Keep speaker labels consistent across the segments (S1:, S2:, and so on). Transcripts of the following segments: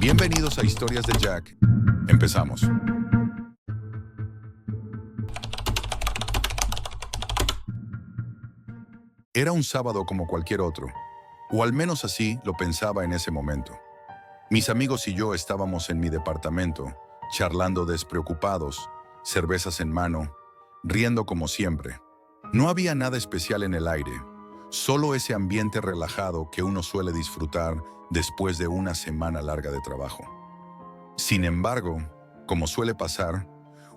S1: Bienvenidos a Historias de Jack. Empezamos. Era un sábado como cualquier otro, o al menos así lo pensaba en ese momento. Mis amigos y yo estábamos en mi departamento, charlando despreocupados, cervezas en mano, riendo como siempre. No había nada especial en el aire, solo ese ambiente relajado que uno suele disfrutar después de una semana larga de trabajo. Sin embargo, como suele pasar,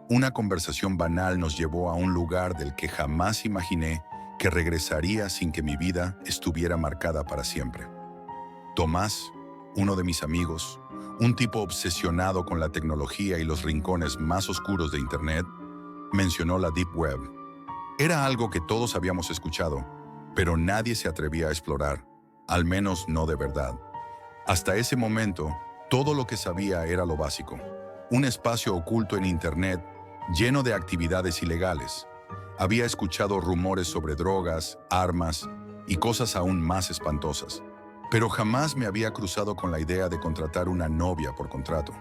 S1: una conversación banal nos llevó a un lugar del que jamás imaginé que regresaría sin que mi vida estuviera marcada para siempre. Tomás, uno de mis amigos, un tipo obsesionado con la tecnología y los rincones más oscuros de Internet, mencionó la Deep Web. Era algo que todos habíamos escuchado, pero nadie se atrevía a explorar, al menos no de verdad. Hasta ese momento, todo lo que sabía era lo básico. Un espacio oculto en Internet lleno de actividades ilegales. Había escuchado rumores sobre drogas, armas y cosas aún más espantosas. Pero jamás me había cruzado con la idea de contratar una novia por contrato.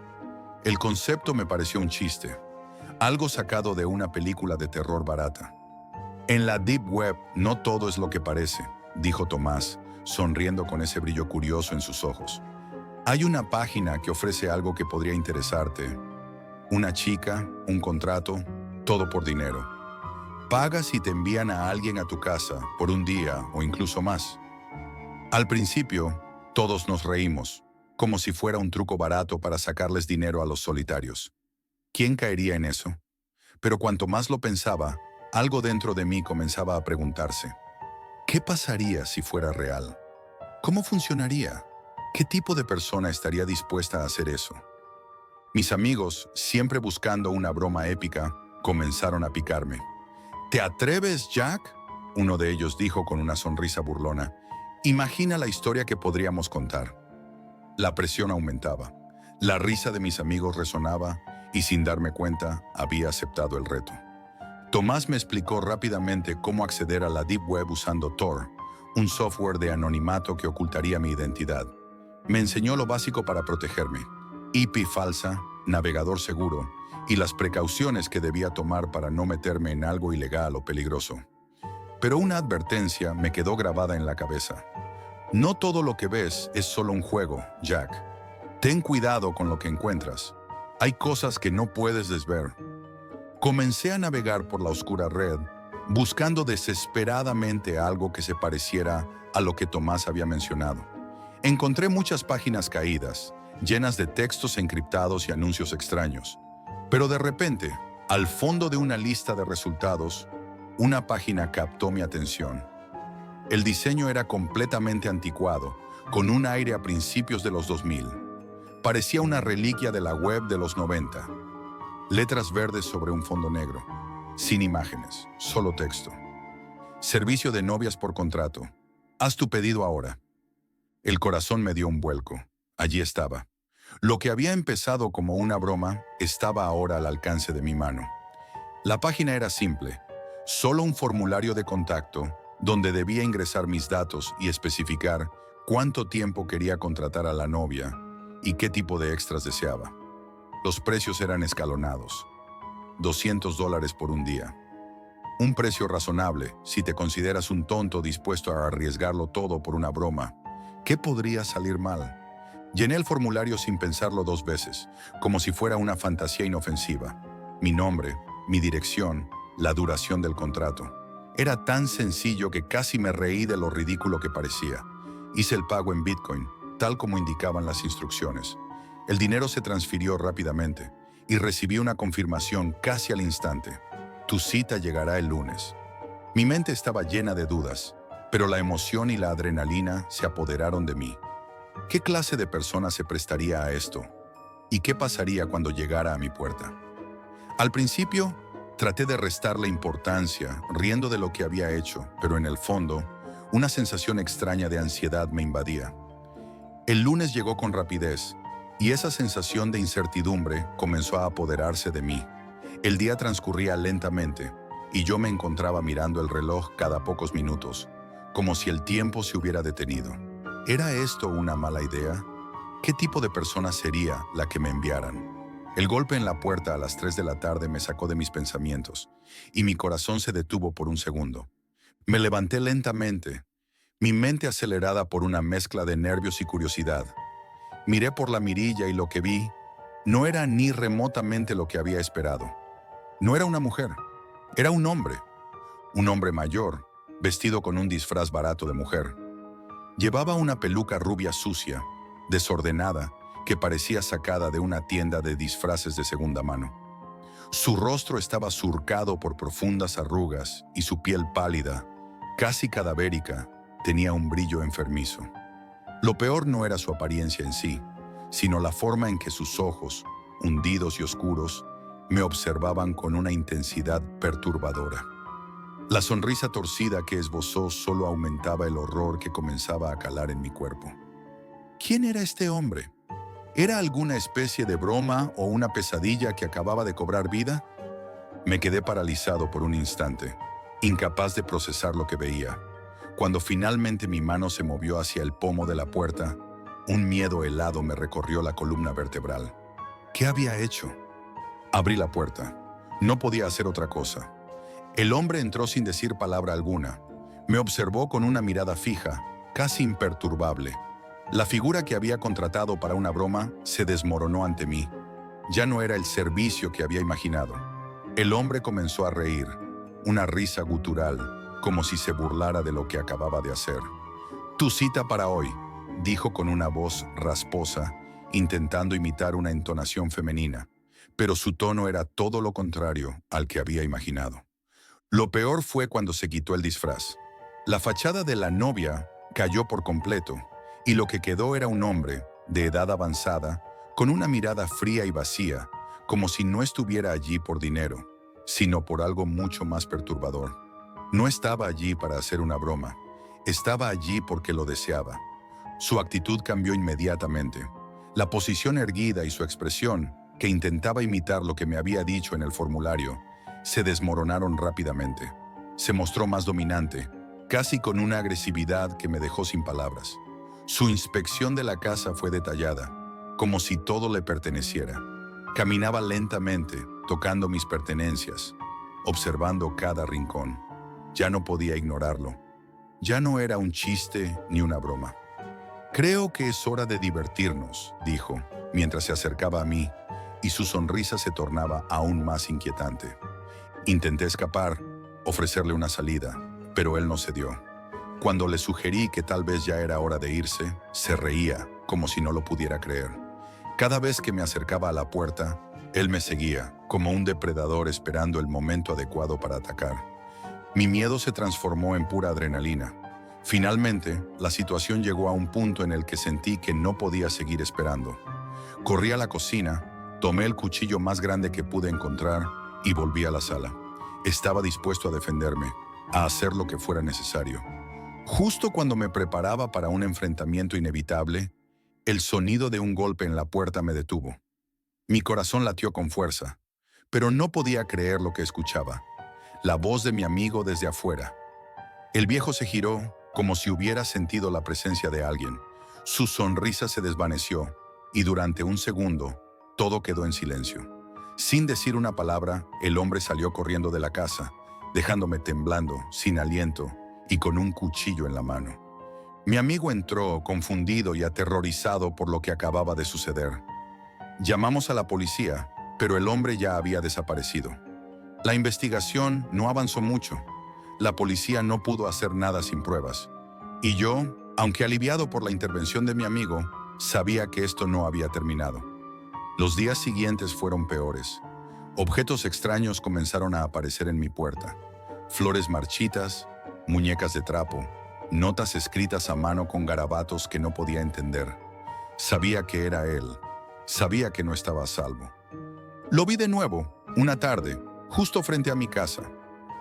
S1: El concepto me pareció un chiste, algo sacado de una película de terror barata. En la Deep Web no todo es lo que parece, dijo Tomás, sonriendo con ese brillo curioso en sus ojos. Hay una página que ofrece algo que podría interesarte. Una chica, un contrato, todo por dinero. Pagas y te envían a alguien a tu casa por un día o incluso más. Al principio, todos nos reímos, como si fuera un truco barato para sacarles dinero a los solitarios. ¿Quién caería en eso? Pero cuanto más lo pensaba, algo dentro de mí comenzaba a preguntarse: ¿qué pasaría si fuera real? ¿Cómo funcionaría? ¿Qué tipo de persona estaría dispuesta a hacer eso? Mis amigos, siempre buscando una broma épica, comenzaron a picarme. ¿Te atreves, Jack?, uno de ellos dijo con una sonrisa burlona. Imagina la historia que podríamos contar. La presión aumentaba. La risa de mis amigos resonaba y, sin darme cuenta, había aceptado el reto. Tomás me explicó rápidamente cómo acceder a la Deep Web usando Tor, un software de anonimato que ocultaría mi identidad. Me enseñó lo básico para protegerme: IP falsa, navegador seguro y las precauciones que debía tomar para no meterme en algo ilegal o peligroso. Pero una advertencia me quedó grabada en la cabeza. No todo lo que ves es solo un juego, Jack. Ten cuidado con lo que encuentras. Hay cosas que no puedes desver. Comencé a navegar por la oscura red, buscando desesperadamente algo que se pareciera a lo que Tomás había mencionado. Encontré muchas páginas caídas, llenas de textos encriptados y anuncios extraños. Pero de repente, al fondo de una lista de resultados, una página captó mi atención. El diseño era completamente anticuado, con un aire a principios de los 2000. Parecía una reliquia de la web de los 90. Letras verdes sobre un fondo negro, sin imágenes, solo texto. Servicio de novias por contrato. Haz tu pedido ahora. El corazón me dio un vuelco. Allí estaba. Lo que había empezado como una broma estaba ahora al alcance de mi mano. La página era simple, solo un formulario de contacto donde debía ingresar mis datos y especificar cuánto tiempo quería contratar a la novia y qué tipo de extras deseaba. Los precios eran escalonados. $200 por un día. Un precio razonable si te consideras un tonto dispuesto a arriesgarlo todo por una broma. ¿Qué podría salir mal? Llené el formulario sin pensarlo 2 veces, como si fuera una fantasía inofensiva. Mi nombre, mi dirección, la duración del contrato. Era tan sencillo que casi me reí de lo ridículo que parecía. Hice el pago en Bitcoin, tal como indicaban las instrucciones. El dinero se transfirió rápidamente y recibí una confirmación casi al instante. Tu cita llegará el lunes. Mi mente estaba llena de dudas, pero la emoción y la adrenalina se apoderaron de mí. ¿Qué clase de persona se prestaría a esto? ¿Y qué pasaría cuando llegara a mi puerta? Al principio, traté de restarle importancia, riendo de lo que había hecho, pero en el fondo, una sensación extraña de ansiedad me invadía. El lunes llegó con rapidez, y esa sensación de incertidumbre comenzó a apoderarse de mí. El día transcurría lentamente, y yo me encontraba mirando el reloj cada pocos minutos, como si el tiempo se hubiera detenido. ¿Era esto una mala idea? ¿Qué tipo de persona sería la que me enviaran? El golpe en la puerta a las 3 de la tarde me sacó de mis pensamientos y mi corazón se detuvo por un segundo. Me levanté lentamente, mi mente acelerada por una mezcla de nervios y curiosidad. Miré por la mirilla y lo que vi no era ni remotamente lo que había esperado. No era una mujer, era un hombre mayor, vestido con un disfraz barato de mujer. Llevaba una peluca rubia sucia, desordenada, que parecía sacada de una tienda de disfraces de segunda mano. Su rostro estaba surcado por profundas arrugas y su piel pálida, casi cadavérica, tenía un brillo enfermizo. Lo peor no era su apariencia en sí, sino la forma en que sus ojos, hundidos y oscuros, me observaban con una intensidad perturbadora. La sonrisa torcida que esbozó solo aumentaba el horror que comenzaba a calar en mi cuerpo. ¿Quién era este hombre? ¿Era alguna especie de broma o una pesadilla que acababa de cobrar vida? Me quedé paralizado por un instante, incapaz de procesar lo que veía. Cuando finalmente mi mano se movió hacia el pomo de la puerta, un miedo helado me recorrió la columna vertebral. ¿Qué había hecho? Abrí la puerta. No podía hacer otra cosa. El hombre entró sin decir palabra alguna. Me observó con una mirada fija, casi imperturbable. La figura que había contratado para una broma se desmoronó ante mí. Ya no era el servicio que había imaginado. El hombre comenzó a reír, una risa gutural, como si se burlara de lo que acababa de hacer. «Tu cita para hoy», dijo con una voz rasposa, intentando imitar una entonación femenina, pero su tono era todo lo contrario al que había imaginado. Lo peor fue cuando se quitó el disfraz. La fachada de la novia cayó por completo, y lo que quedó era un hombre, de edad avanzada, con una mirada fría y vacía, como si no estuviera allí por dinero, sino por algo mucho más perturbador. No estaba allí para hacer una broma, estaba allí porque lo deseaba. Su actitud cambió inmediatamente. La posición erguida y su expresión, que intentaba imitar lo que me había dicho en el formulario, se desmoronaron rápidamente. Se mostró más dominante, casi con una agresividad que me dejó sin palabras. Su inspección de la casa fue detallada, como si todo le perteneciera. Caminaba lentamente, tocando mis pertenencias, observando cada rincón. Ya no podía ignorarlo. Ya no era un chiste ni una broma. «Creo que es hora de divertirnos», dijo, mientras se acercaba a mí, y su sonrisa se tornaba aún más inquietante. Intenté escapar, ofrecerle una salida, pero él no cedió. Cuando le sugerí que tal vez ya era hora de irse, se reía, como si no lo pudiera creer. Cada vez que me acercaba a la puerta, él me seguía, como un depredador esperando el momento adecuado para atacar. Mi miedo se transformó en pura adrenalina. Finalmente, la situación llegó a un punto en el que sentí que no podía seguir esperando. Corrí a la cocina, tomé el cuchillo más grande que pude encontrar y volví a la sala. Estaba dispuesto a defenderme, a hacer lo que fuera necesario. Justo cuando me preparaba para un enfrentamiento inevitable, el sonido de un golpe en la puerta me detuvo. Mi corazón latió con fuerza, pero no podía creer lo que escuchaba. La voz de mi amigo desde afuera. El viejo se giró como si hubiera sentido la presencia de alguien. Su sonrisa se desvaneció y durante un segundo todo quedó en silencio. Sin decir una palabra, el hombre salió corriendo de la casa, dejándome temblando, sin aliento y con un cuchillo en la mano. Mi amigo entró, confundido y aterrorizado por lo que acababa de suceder. Llamamos a la policía, pero el hombre ya había desaparecido. La investigación no avanzó mucho. La policía no pudo hacer nada sin pruebas. Y yo, aunque aliviado por la intervención de mi amigo, sabía que esto no había terminado. Los días siguientes fueron peores. Objetos extraños comenzaron a aparecer en mi puerta. Flores marchitas, muñecas de trapo, notas escritas a mano con garabatos que no podía entender. Sabía que era él. Sabía que no estaba a salvo. Lo vi de nuevo, una tarde, justo frente a mi casa.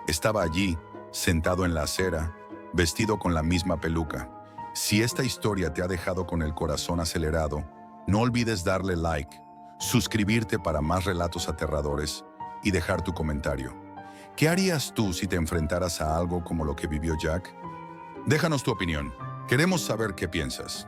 S1: Estaba allí, sentado en la acera, vestido con la misma peluca. Si esta historia te ha dejado con el corazón acelerado, no olvides darle like, suscribirte para más relatos aterradores y dejar tu comentario. ¿Qué harías tú si te enfrentaras a algo como lo que vivió Jack? Déjanos tu opinión. Queremos saber qué piensas.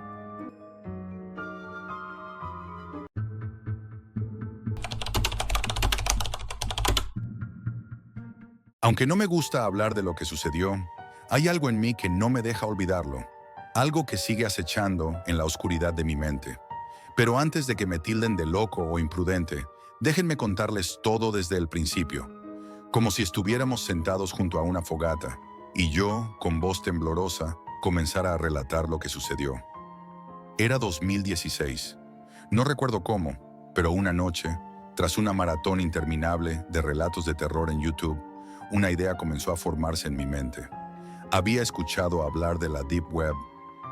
S1: Aunque no me gusta hablar de lo que sucedió, hay algo en mí que no me deja olvidarlo, algo que sigue acechando en la oscuridad de mi mente. Pero antes de que me tilden de loco o imprudente, déjenme contarles todo desde el principio, como si estuviéramos sentados junto a una fogata, y yo, con voz temblorosa, comenzara a relatar lo que sucedió. Era 2016. No recuerdo cómo, pero una noche, tras una maratón interminable de relatos de terror en YouTube, una idea comenzó a formarse en mi mente. Había escuchado hablar de la Deep Web,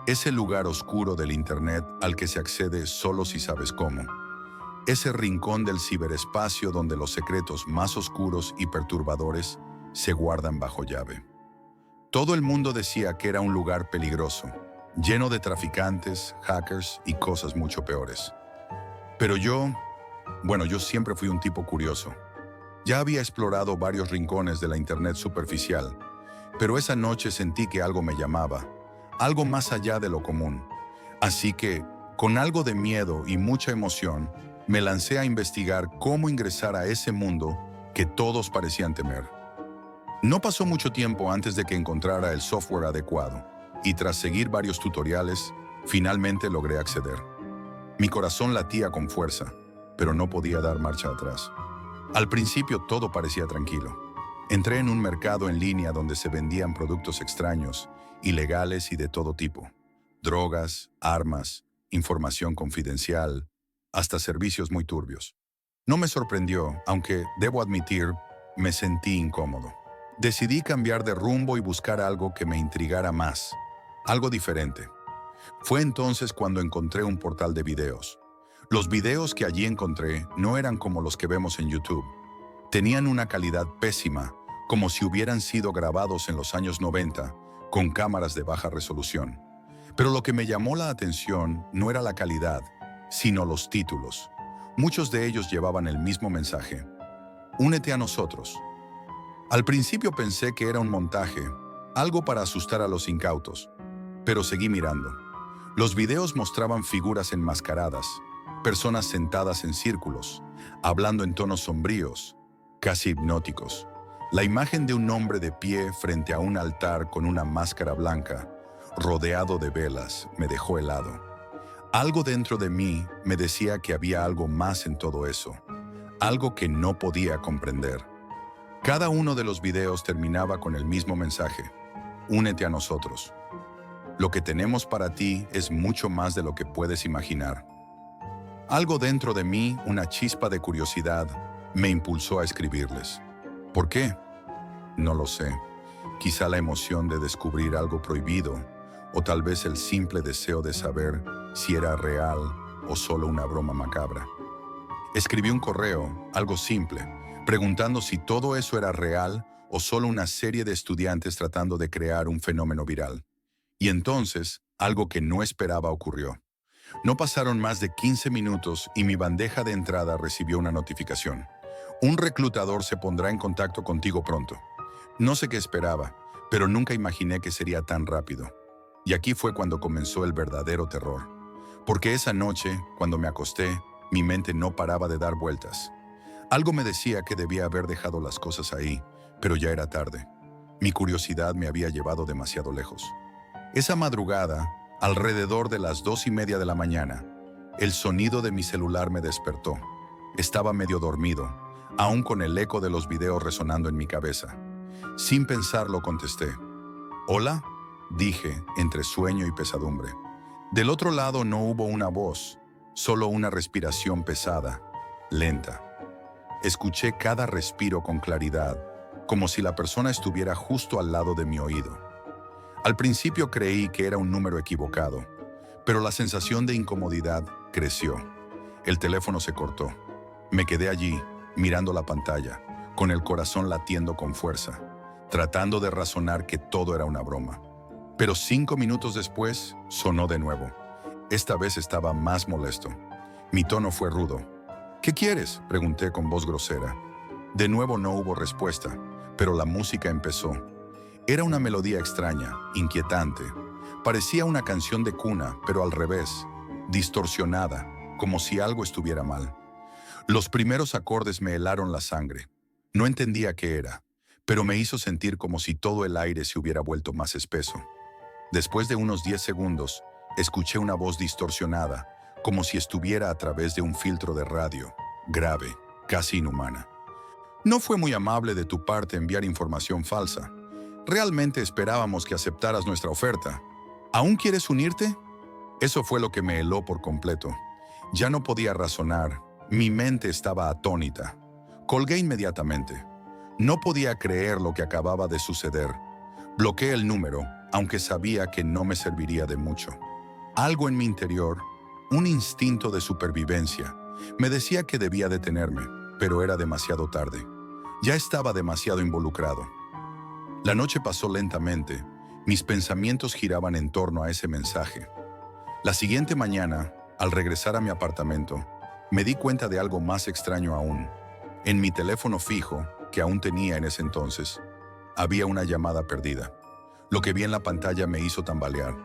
S1: ese lugar oscuro del Internet al que se accede solo si sabes cómo. Ese rincón del ciberespacio donde los secretos más oscuros y perturbadores se guardan bajo llave. Todo el mundo decía que era un lugar peligroso, lleno de traficantes, hackers y cosas mucho peores. Pero yo siempre fui un tipo curioso. Ya había explorado varios rincones de la Internet superficial, pero esa noche sentí que algo me llamaba, algo más allá de lo común. Así que, con algo de miedo y mucha emoción, me lancé a investigar cómo ingresar a ese mundo que todos parecían temer. No pasó mucho tiempo antes de que encontrara el software adecuado, y tras seguir varios tutoriales, finalmente logré acceder. Mi corazón latía con fuerza, pero no podía dar marcha atrás. Al principio todo parecía tranquilo. Entré en un mercado en línea donde se vendían productos extraños, ilegales y de todo tipo. Drogas, armas, información confidencial, hasta servicios muy turbios. No me sorprendió, aunque, debo admitir, me sentí incómodo. Decidí cambiar de rumbo y buscar algo que me intrigara más, algo diferente. Fue entonces cuando encontré un portal de videos. Los videos que allí encontré no eran como los que vemos en YouTube. Tenían una calidad pésima, como si hubieran sido grabados en los años 90, con cámaras de baja resolución. Pero lo que me llamó la atención no era la calidad, sino los títulos. Muchos de ellos llevaban el mismo mensaje: únete a nosotros. Al principio pensé que era un montaje, algo para asustar a los incautos, pero seguí mirando. Los videos mostraban figuras enmascaradas, personas sentadas en círculos, hablando en tonos sombríos, casi hipnóticos. La imagen de un hombre de pie frente a un altar con una máscara blanca, rodeado de velas, me dejó helado. Algo dentro de mí me decía que había algo más en todo eso, algo que no podía comprender. Cada uno de los videos terminaba con el mismo mensaje: únete a nosotros. Lo que tenemos para ti es mucho más de lo que puedes imaginar. Algo dentro de mí, una chispa de curiosidad, me impulsó a escribirles. ¿Por qué? No lo sé. Quizá la emoción de descubrir algo prohibido, o tal vez el simple deseo de saber si era real o solo una broma macabra. Escribí un correo, algo simple, preguntando si todo eso era real o solo una serie de estudiantes tratando de crear un fenómeno viral. Y entonces, algo que no esperaba ocurrió. No pasaron más de 15 minutos y mi bandeja de entrada recibió una notificación. Un reclutador se pondrá en contacto contigo pronto. No sé qué esperaba, pero nunca imaginé que sería tan rápido. Y aquí fue cuando comenzó el verdadero terror. Porque esa noche, cuando me acosté, mi mente no paraba de dar vueltas. Algo me decía que debía haber dejado las cosas ahí, pero ya era tarde. Mi curiosidad me había llevado demasiado lejos. Esa madrugada, alrededor de las 2:30 de la mañana, el sonido de mi celular me despertó. Estaba medio dormido, aún con el eco de los videos resonando en mi cabeza. Sin pensarlo contesté. ¿Hola?, dije, entre sueño y pesadumbre. Del otro lado no hubo una voz, solo una respiración pesada, lenta. Escuché cada respiro con claridad, como si la persona estuviera justo al lado de mi oído. Al principio creí que era un número equivocado, pero la sensación de incomodidad creció. El teléfono se cortó. Me quedé allí, mirando la pantalla, con el corazón latiendo con fuerza, tratando de razonar que todo era una broma. Pero 5 minutos después, sonó de nuevo. Esta vez estaba más molesto. Mi tono fue rudo. ¿Qué quieres?, pregunté con voz grosera. De nuevo no hubo respuesta, pero la música empezó. Era una melodía extraña, inquietante. Parecía una canción de cuna, pero al revés, distorsionada, como si algo estuviera mal. Los primeros acordes me helaron la sangre. No entendía qué era, pero me hizo sentir como si todo el aire se hubiera vuelto más espeso. Después de unos 10 segundos, escuché una voz distorsionada, como si estuviera a través de un filtro de radio, grave, casi inhumana. No fue muy amable de tu parte enviar información falsa. Realmente esperábamos que aceptaras nuestra oferta. ¿Aún quieres unirte? Eso fue lo que me heló por completo. Ya no podía razonar. Mi mente estaba atónita. Colgué inmediatamente. No podía creer lo que acababa de suceder. Bloqueé el número, aunque sabía que no me serviría de mucho. Algo en mi interior, un instinto de supervivencia, me decía que debía detenerme, pero era demasiado tarde. Ya estaba demasiado involucrado. La noche pasó lentamente. Mis pensamientos giraban en torno a ese mensaje. La siguiente mañana, al regresar a mi apartamento, me di cuenta de algo más extraño aún. En mi teléfono fijo, que aún tenía en ese entonces, había una llamada perdida. Lo que vi en la pantalla me hizo tambalear.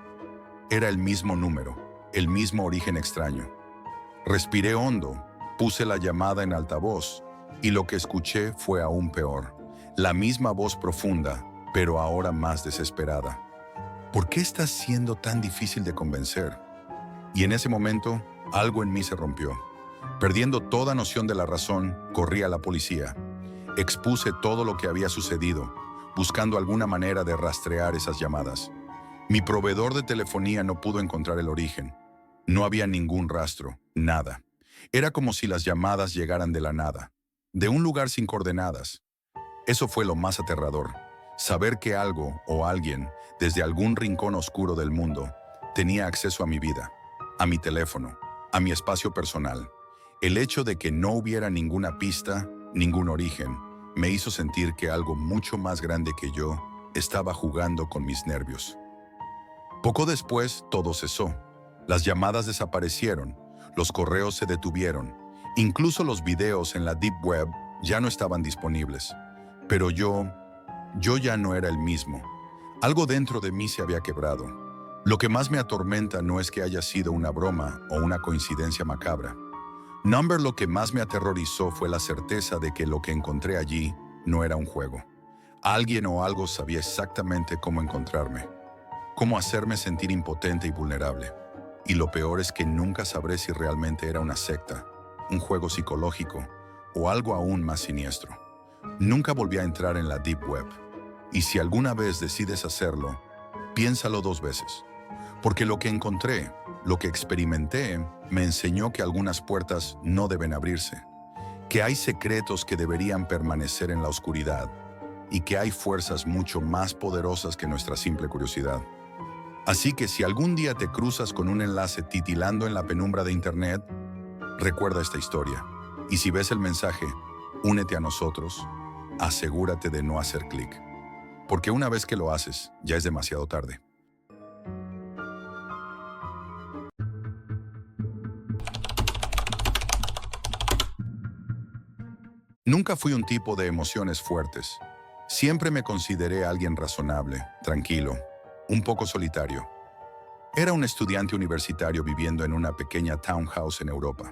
S1: Era el mismo número, el mismo origen extraño. Respiré hondo, puse la llamada en altavoz y lo que escuché fue aún peor. La misma voz profunda, pero ahora más desesperada. ¿Por qué estás siendo tan difícil de convencer? Y en ese momento, algo en mí se rompió. Perdiendo toda noción de la razón, corrí a la policía. Expuse todo lo que había sucedido, buscando alguna manera de rastrear esas llamadas. Mi proveedor de telefonía no pudo encontrar el origen. No había ningún rastro, nada. Era como si las llamadas llegaran de la nada, de un lugar sin coordenadas. Eso fue lo más aterrador, saber que algo o alguien, desde algún rincón oscuro del mundo, tenía acceso a mi vida, a mi teléfono, a mi espacio personal. El hecho de que no hubiera ninguna pista, ningún origen, me hizo sentir que algo mucho más grande que yo estaba jugando con mis nervios. Poco después, todo cesó. Las llamadas desaparecieron, los correos se detuvieron, incluso los videos en la Deep Web ya no estaban disponibles. Pero yo ya no era el mismo. Algo dentro de mí se había quebrado. Lo que más me atormenta no es que haya sido una broma o una coincidencia macabra. Number, lo que más me aterrorizó fue la certeza de que lo que encontré allí no era un juego. Alguien o algo sabía exactamente cómo encontrarme, cómo hacerme sentir impotente y vulnerable. Y lo peor es que nunca sabré si realmente era una secta, un juego psicológico o algo aún más siniestro. Nunca volví a entrar en la Deep Web. Y si alguna vez decides hacerlo, piénsalo 2 veces. Porque lo que encontré, lo que experimenté, me enseñó que algunas puertas no deben abrirse, que hay secretos que deberían permanecer en la oscuridad y que hay fuerzas mucho más poderosas que nuestra simple curiosidad. Así que si algún día te cruzas con un enlace titilando en la penumbra de Internet, recuerda esta historia. Y si ves el mensaje, únete a nosotros, asegúrate de no hacer clic. Porque una vez que lo haces, ya es demasiado tarde. Nunca fui un tipo de emociones fuertes. Siempre me consideré alguien razonable, tranquilo, un poco solitario. Era un estudiante universitario viviendo en una pequeña townhouse en Europa.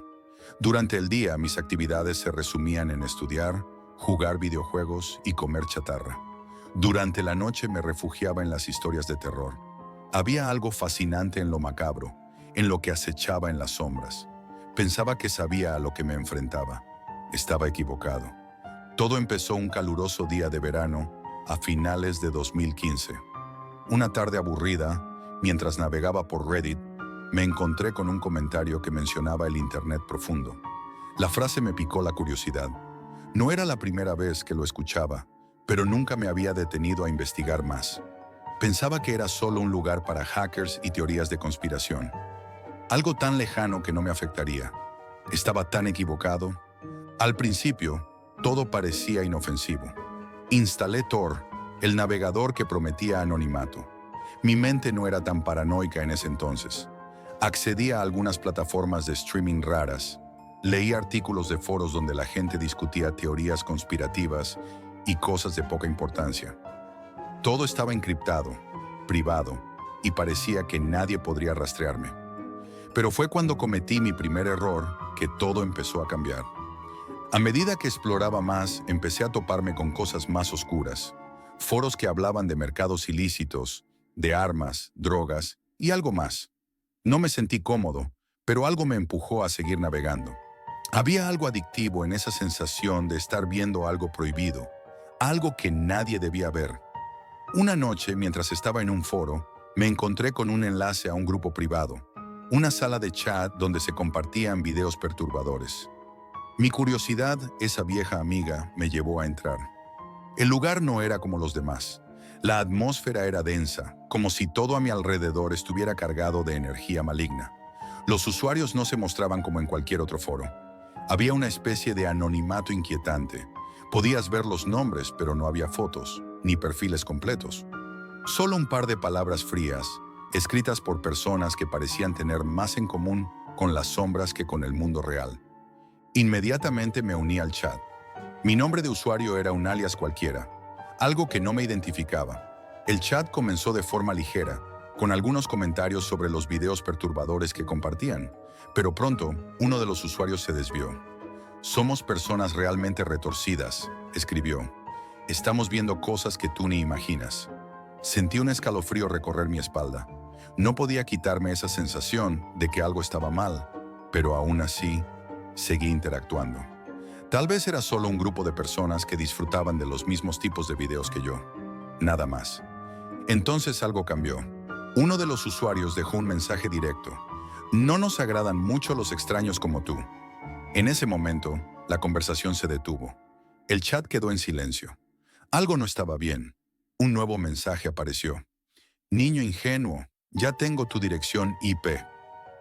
S1: Durante el día, mis actividades se resumían en estudiar, jugar videojuegos y comer chatarra. Durante la noche me refugiaba en las historias de terror. Había algo fascinante en lo macabro, en lo que acechaba en las sombras. Pensaba que sabía a lo que me enfrentaba. Estaba equivocado. Todo empezó un caluroso día de verano a finales de 2015. Una tarde aburrida, mientras navegaba por Reddit, me encontré con un comentario que mencionaba el Internet profundo. La frase me picó la curiosidad. No era la primera vez que lo escuchaba, pero nunca me había detenido a investigar más. Pensaba que era solo un lugar para hackers y teorías de conspiración. Algo tan lejano que no me afectaría. Estaba tan equivocado. Al principio, todo parecía inofensivo. Instalé Tor, el navegador que prometía anonimato. Mi mente no era tan paranoica en ese entonces. Accedí a algunas plataformas de streaming raras. Leí artículos de foros donde la gente discutía teorías conspirativas y cosas de poca importancia. Todo estaba encriptado, privado, y parecía que nadie podría rastrearme. Pero fue cuando cometí mi primer error que todo empezó a cambiar. A medida que exploraba más, empecé a toparme con cosas más oscuras. Foros que hablaban de mercados ilícitos, de armas, drogas y algo más. No me sentí cómodo, pero algo me empujó a seguir navegando. Había algo adictivo en esa sensación de estar viendo algo prohibido, algo que nadie debía ver. Una noche, mientras estaba en un foro, me encontré con un enlace a un grupo privado, una sala de chat donde se compartían videos perturbadores. Mi curiosidad, esa vieja amiga, me llevó a entrar. El lugar no era como los demás. La atmósfera era densa, como si todo a mi alrededor estuviera cargado de energía maligna. Los usuarios no se mostraban como en cualquier otro foro. Había una especie de anonimato inquietante. Podías ver los nombres, pero no había fotos, ni perfiles completos. Solo un par de palabras frías, escritas por personas que parecían tener más en común con las sombras que con el mundo real. Inmediatamente me uní al chat. Mi nombre de usuario era un alias cualquiera, algo que no me identificaba. El chat comenzó de forma ligera, con algunos comentarios sobre los videos perturbadores que compartían, pero pronto uno de los usuarios se desvió. «Somos personas realmente retorcidas», escribió. «Estamos viendo cosas que tú ni imaginas». Sentí un escalofrío recorrer mi espalda. No podía quitarme esa sensación de que algo estaba mal, pero aún así, seguí interactuando. Tal vez era solo un grupo de personas que disfrutaban de los mismos tipos de videos que yo. Nada más. Entonces algo cambió. Uno de los usuarios dejó un mensaje directo. «No nos agradan mucho los extraños como tú». En ese momento, la conversación se detuvo. El chat quedó en silencio. Algo no estaba bien. Un nuevo mensaje apareció. «Niño ingenuo, ya tengo tu dirección IP.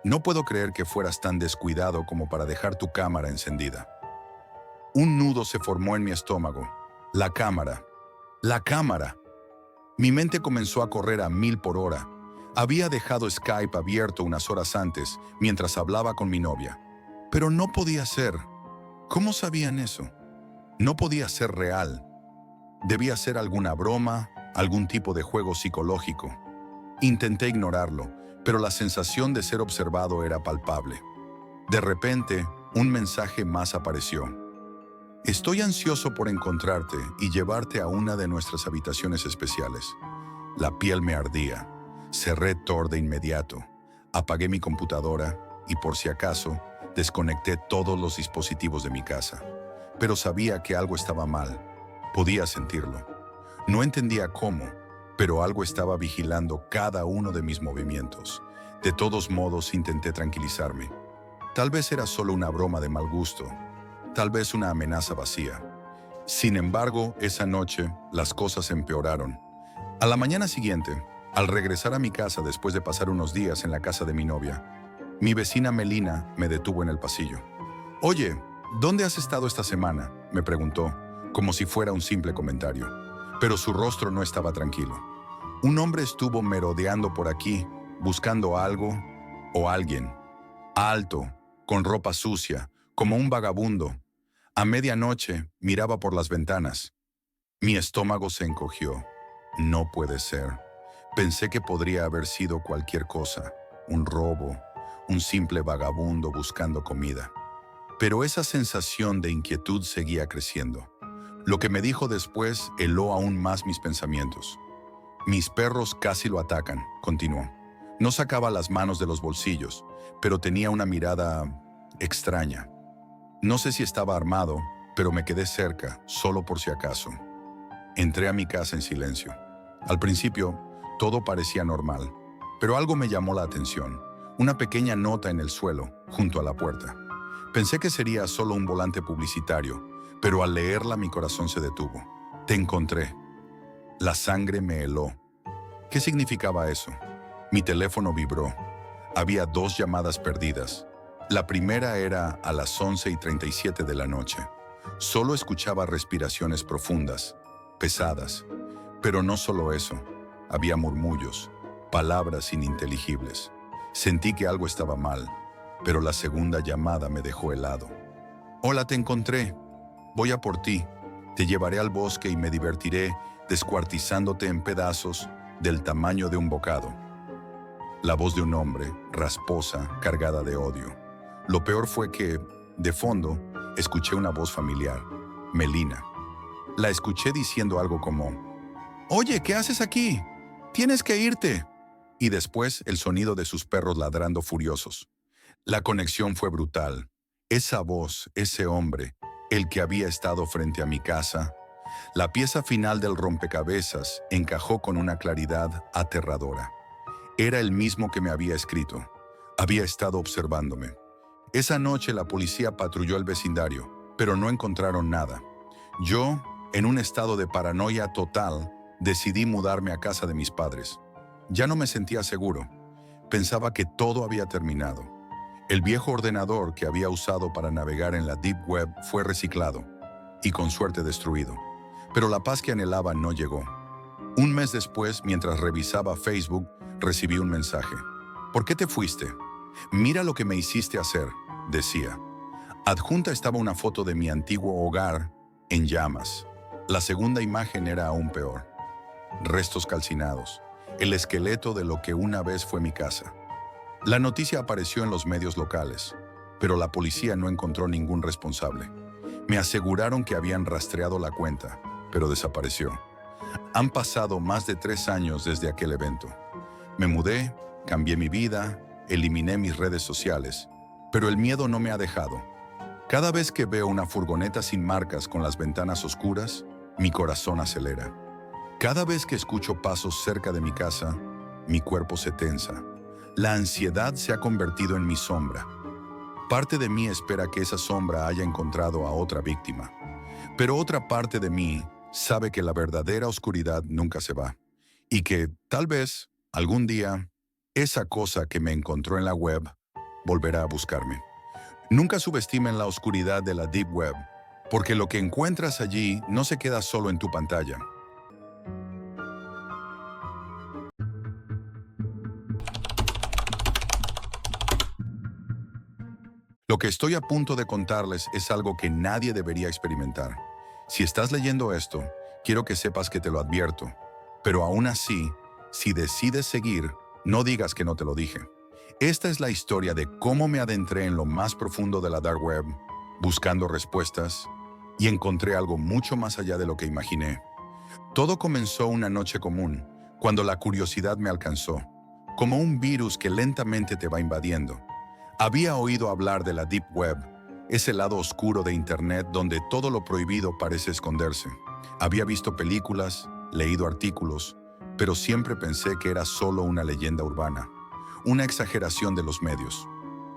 S1: No puedo creer que fueras tan descuidado como para dejar tu cámara encendida». Un nudo se formó en mi estómago. La cámara. La cámara. Mi mente comenzó a correr a 1000 por hora. Había dejado Skype abierto unas horas antes, mientras hablaba con mi novia. Pero no podía ser. ¿Cómo sabían eso? No podía ser real. Debía ser alguna broma, algún tipo de juego psicológico. Intenté ignorarlo, pero la sensación de ser observado era palpable. De repente, un mensaje más apareció. «Estoy ansioso por encontrarte y llevarte a una de nuestras habitaciones especiales». La piel me ardía. Cerré Tor de inmediato. Apagué mi computadora y, por si acaso, desconecté todos los dispositivos de mi casa. Pero sabía que algo estaba mal. Podía sentirlo. No entendía cómo, pero algo estaba vigilando cada uno de mis movimientos. De todos modos, intenté tranquilizarme. Tal vez era solo una broma de mal gusto. Tal vez una amenaza vacía. Sin embargo, esa noche, las cosas empeoraron. A la mañana siguiente, al regresar a mi casa después de pasar unos días en la casa de mi novia, mi vecina Melina me detuvo en el pasillo. «Oye, ¿dónde has estado esta semana?», me preguntó, como si fuera un simple comentario. Pero su rostro no estaba tranquilo. «Un hombre estuvo merodeando por aquí, buscando algo o alguien. Alto, con ropa sucia, como un vagabundo. A medianoche miraba por las ventanas». Mi estómago se encogió. No puede ser. Pensé que podría haber sido cualquier cosa, un robo, un simple vagabundo buscando comida. Pero esa sensación de inquietud seguía creciendo. Lo que me dijo después heló aún más mis pensamientos. «Mis perros casi lo atacan», continuó. No sacaba las manos de los bolsillos, pero tenía una mirada extraña. No sé si estaba armado, pero me quedé cerca, solo por si acaso. Entré a mi casa en silencio. Al principio, todo parecía normal, pero algo me llamó la atención. Una pequeña nota en el suelo, junto a la puerta. Pensé que sería solo un volante publicitario, pero al leerla mi corazón se detuvo. «Te encontré». La sangre me heló. ¿Qué significaba eso? Mi teléfono vibró. Había 2 llamadas perdidas. La primera era a las 11:37 de la noche. Solo escuchaba respiraciones profundas, pesadas. Pero no solo eso. Había murmullos, palabras ininteligibles. Sentí que algo estaba mal, pero la segunda llamada me dejó helado. «Hola, te encontré. Voy a por ti. Te llevaré al bosque y me divertiré descuartizándote en pedazos del tamaño de un bocado». La voz de un hombre, rasposa, cargada de odio. Lo peor fue que, de fondo, escuché una voz familiar, Melina. La escuché diciendo algo como, «Oye, ¿qué haces aquí? Tienes que irte». Y después el sonido de sus perros ladrando furiosos. La conexión fue brutal. Esa voz, ese hombre, el que había estado frente a mi casa, la pieza final del rompecabezas encajó con una claridad aterradora. Era el mismo que me había escrito. Había estado observándome. Esa noche la policía patrulló el vecindario, pero no encontraron nada. Yo, en un estado de paranoia total, decidí mudarme a casa de mis padres. Ya no me sentía seguro. Pensaba que todo había terminado. El viejo ordenador que había usado para navegar en la Deep Web fue reciclado y con suerte destruido. Pero la paz que anhelaba no llegó. Un mes después, mientras revisaba Facebook, recibí un mensaje. «¿Por qué te fuiste? Mira lo que me hiciste hacer», decía. Adjunta estaba una foto de mi antiguo hogar en llamas. La segunda imagen era aún peor. Restos calcinados. El esqueleto de lo que una vez fue mi casa. La noticia apareció en los medios locales, pero la policía no encontró ningún responsable. Me aseguraron que habían rastreado la cuenta, pero desapareció. Han pasado más de 3 años desde aquel evento. Me mudé, cambié mi vida, eliminé mis redes sociales, pero el miedo no me ha dejado. Cada vez que veo una furgoneta sin marcas con las ventanas oscuras, mi corazón acelera. Cada vez que escucho pasos cerca de mi casa, mi cuerpo se tensa. La ansiedad se ha convertido en mi sombra. Parte de mí espera que esa sombra haya encontrado a otra víctima, pero otra parte de mí sabe que la verdadera oscuridad nunca se va y que, tal vez, algún día, esa cosa que me encontró en la web volverá a buscarme. Nunca subestimen la oscuridad de la Deep Web, porque lo que encuentras allí no se queda solo en tu pantalla. Lo que estoy a punto de contarles es algo que nadie debería experimentar. Si estás leyendo esto, quiero que sepas que te lo advierto. Pero aún así, si decides seguir, no digas que no te lo dije. Esta es la historia de cómo me adentré en lo más profundo de la Dark Web, buscando respuestas, y encontré algo mucho más allá de lo que imaginé. Todo comenzó una noche común, cuando la curiosidad me alcanzó, como un virus que lentamente te va invadiendo. Había oído hablar de la Deep Web, ese lado oscuro de Internet donde todo lo prohibido parece esconderse. Había visto películas, leído artículos, pero siempre pensé que era solo una leyenda urbana, una exageración de los medios.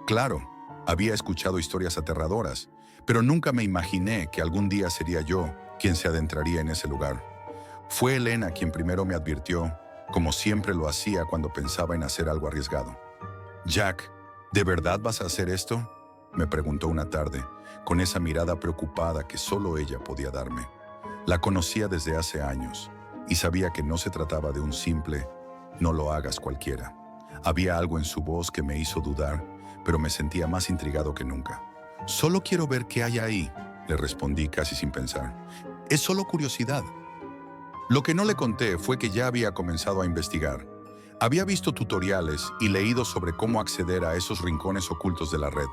S1: Claro, había escuchado historias aterradoras, pero nunca me imaginé que algún día sería yo quien se adentraría en ese lugar. Fue Elena quien primero me advirtió, como siempre lo hacía cuando pensaba en hacer algo arriesgado. «Jack, ¿de verdad vas a hacer esto?», me preguntó una tarde, con esa mirada preocupada que solo ella podía darme. La conocía desde hace años y sabía que no se trataba de un simple «no lo hagas cualquiera». Había algo en su voz que me hizo dudar, pero me sentía más intrigado que nunca. «Solo quiero ver qué hay ahí», le respondí casi sin pensar. «Es solo curiosidad». Lo que no le conté fue que ya había comenzado a investigar. Había visto tutoriales y leído sobre cómo acceder a esos rincones ocultos de la red.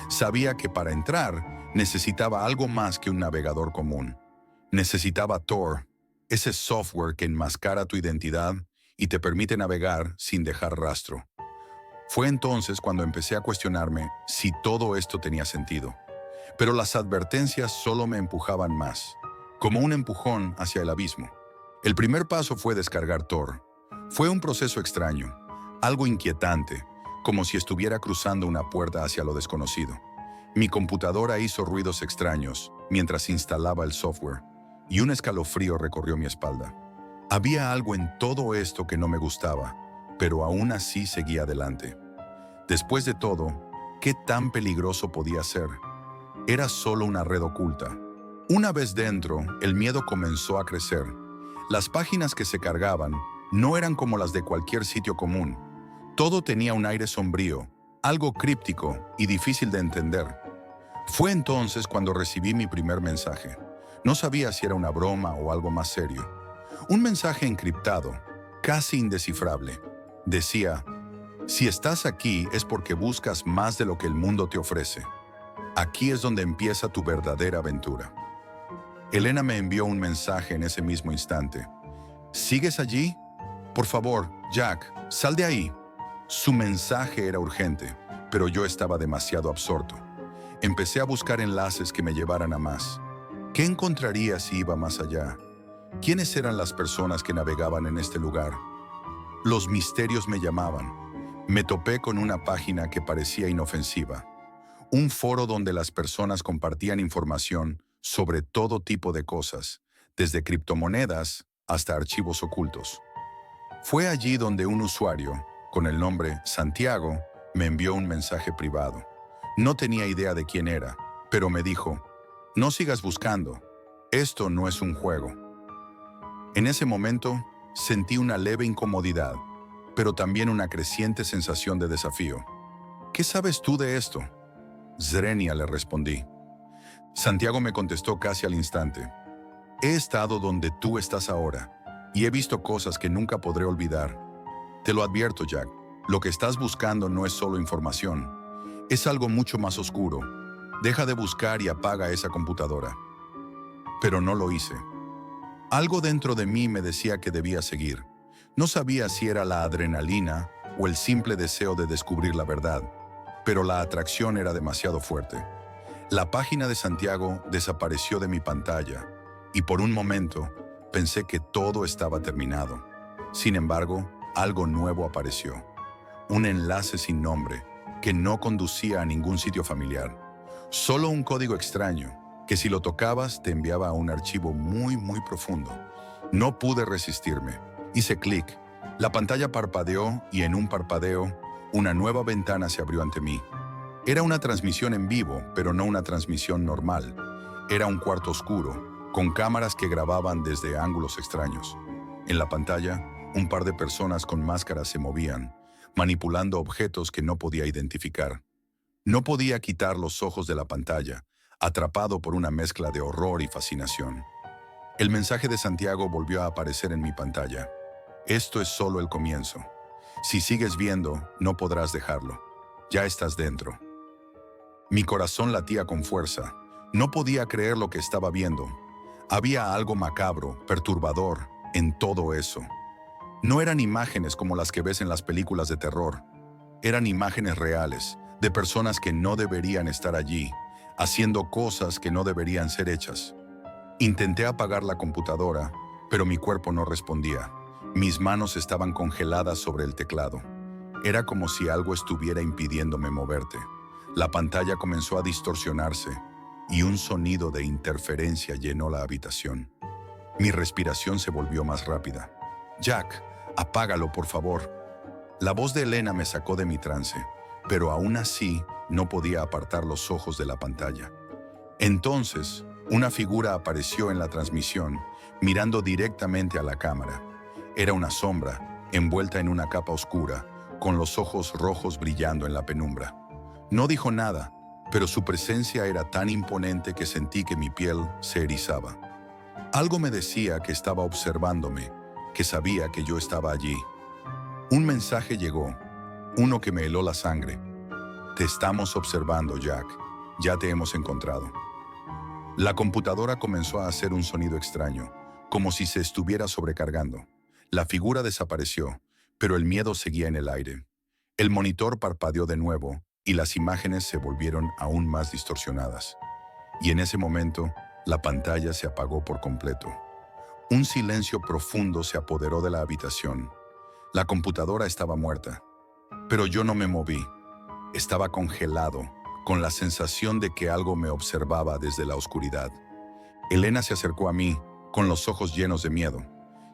S1: Sabía que para entrar necesitaba algo más que un navegador común. Necesitaba Tor, ese software que enmascara tu identidad y te permite navegar sin dejar rastro. Fue entonces cuando empecé a cuestionarme si todo esto tenía sentido. Pero las advertencias solo me empujaban más, como un empujón hacia el abismo. El primer paso fue descargar Tor. Fue un proceso extraño, algo inquietante, como si estuviera cruzando una puerta hacia lo desconocido. Mi computadora hizo ruidos extraños mientras instalaba el software, y un escalofrío recorrió mi espalda. Había algo en todo esto que no me gustaba, pero aún así seguía adelante. Después de todo, ¿qué tan peligroso podía ser? Era solo una red oculta. Una vez dentro, el miedo comenzó a crecer. Las páginas que se cargaban no eran como las de cualquier sitio común. Todo tenía un aire sombrío, algo críptico y difícil de entender. Fue entonces cuando recibí mi primer mensaje. No sabía si era una broma o algo más serio. Un mensaje encriptado, casi indescifrable. Decía: «Si estás aquí es porque buscas más de lo que el mundo te ofrece». Aquí es donde empieza tu verdadera aventura. Elena me envió un mensaje en ese mismo instante. ¿Sigues allí? Por favor, Jack, sal de ahí. Su mensaje era urgente, pero yo estaba demasiado absorto. Empecé a buscar enlaces que me llevaran a más. ¿Qué encontraría si iba más allá? ¿Quiénes eran las personas que navegaban en este lugar? Los misterios me llamaban. Me topé con una página que parecía inofensiva. Un foro donde las personas compartían información sobre todo tipo de cosas, desde criptomonedas hasta archivos ocultos. Fue allí donde un usuario, con el nombre Santiago, me envió un mensaje privado. No tenía idea de quién era, pero me dijo, no sigas buscando, esto no es un juego. En ese momento, sentí una leve incomodidad, pero también una creciente sensación de desafío. ¿Qué sabes tú de esto? Zrenia, le respondí. Santiago me contestó casi al instante. He estado donde tú estás ahora, y he visto cosas que nunca podré olvidar. Te lo advierto, Jack, lo que estás buscando no es solo información, es algo mucho más oscuro. Deja de buscar y apaga esa computadora. Pero no lo hice. Algo dentro de mí me decía que debía seguir. No sabía si era la adrenalina o el simple deseo de descubrir la verdad, pero la atracción era demasiado fuerte. La página de Santiago desapareció de mi pantalla y por un momento pensé que todo estaba terminado. Sin embargo, algo nuevo apareció. Un enlace sin nombre que no conducía a ningún sitio familiar. Solo un código extraño que si lo tocabas te enviaba a un archivo muy profundo. No pude resistirme. Hice clic. La pantalla parpadeó y en un parpadeo, una nueva ventana se abrió ante mí. Era una transmisión en vivo, pero no una transmisión normal. Era un cuarto oscuro, con cámaras que grababan desde ángulos extraños. En la pantalla, un par de personas con máscaras se movían, manipulando objetos que no podía identificar. No podía quitar los ojos de la pantalla, atrapado por una mezcla de horror y fascinación. El mensaje de Santiago volvió a aparecer en mi pantalla. Esto es solo el comienzo. Si sigues viendo, no podrás dejarlo. Ya estás dentro. Mi corazón latía con fuerza. No podía creer lo que estaba viendo. Había algo macabro, perturbador, en todo eso. No eran imágenes como las que ves en las películas de terror. Eran imágenes reales, de personas que no deberían estar allí, haciendo cosas que no deberían ser hechas. Intenté apagar la computadora, pero mi cuerpo no respondía. Mis manos estaban congeladas sobre el teclado. Era como si algo estuviera impidiéndome moverte. La pantalla comenzó a distorsionarse y un sonido de interferencia llenó la habitación. Mi respiración se volvió más rápida. Jack, apágalo, por favor. La voz de Elena me sacó de mi trance, pero aún así no podía apartar los ojos de la pantalla. Entonces, una figura apareció en la transmisión, mirando directamente a la cámara. Era una sombra, envuelta en una capa oscura, con los ojos rojos brillando en la penumbra. No dijo nada, pero su presencia era tan imponente que sentí que mi piel se erizaba. Algo me decía que estaba observándome, que sabía que yo estaba allí. Un mensaje llegó, uno que me heló la sangre. Te estamos observando, Jack. Ya te hemos encontrado. La computadora comenzó a hacer un sonido extraño, como si se estuviera sobrecargando. La figura desapareció, pero el miedo seguía en el aire. El monitor parpadeó de nuevo y las imágenes se volvieron aún más distorsionadas. Y en ese momento, la pantalla se apagó por completo. Un silencio profundo se apoderó de la habitación. La computadora estaba muerta, pero yo no me moví. Estaba congelado, con la sensación de que algo me observaba desde la oscuridad. Elena se acercó a mí, con los ojos llenos de miedo.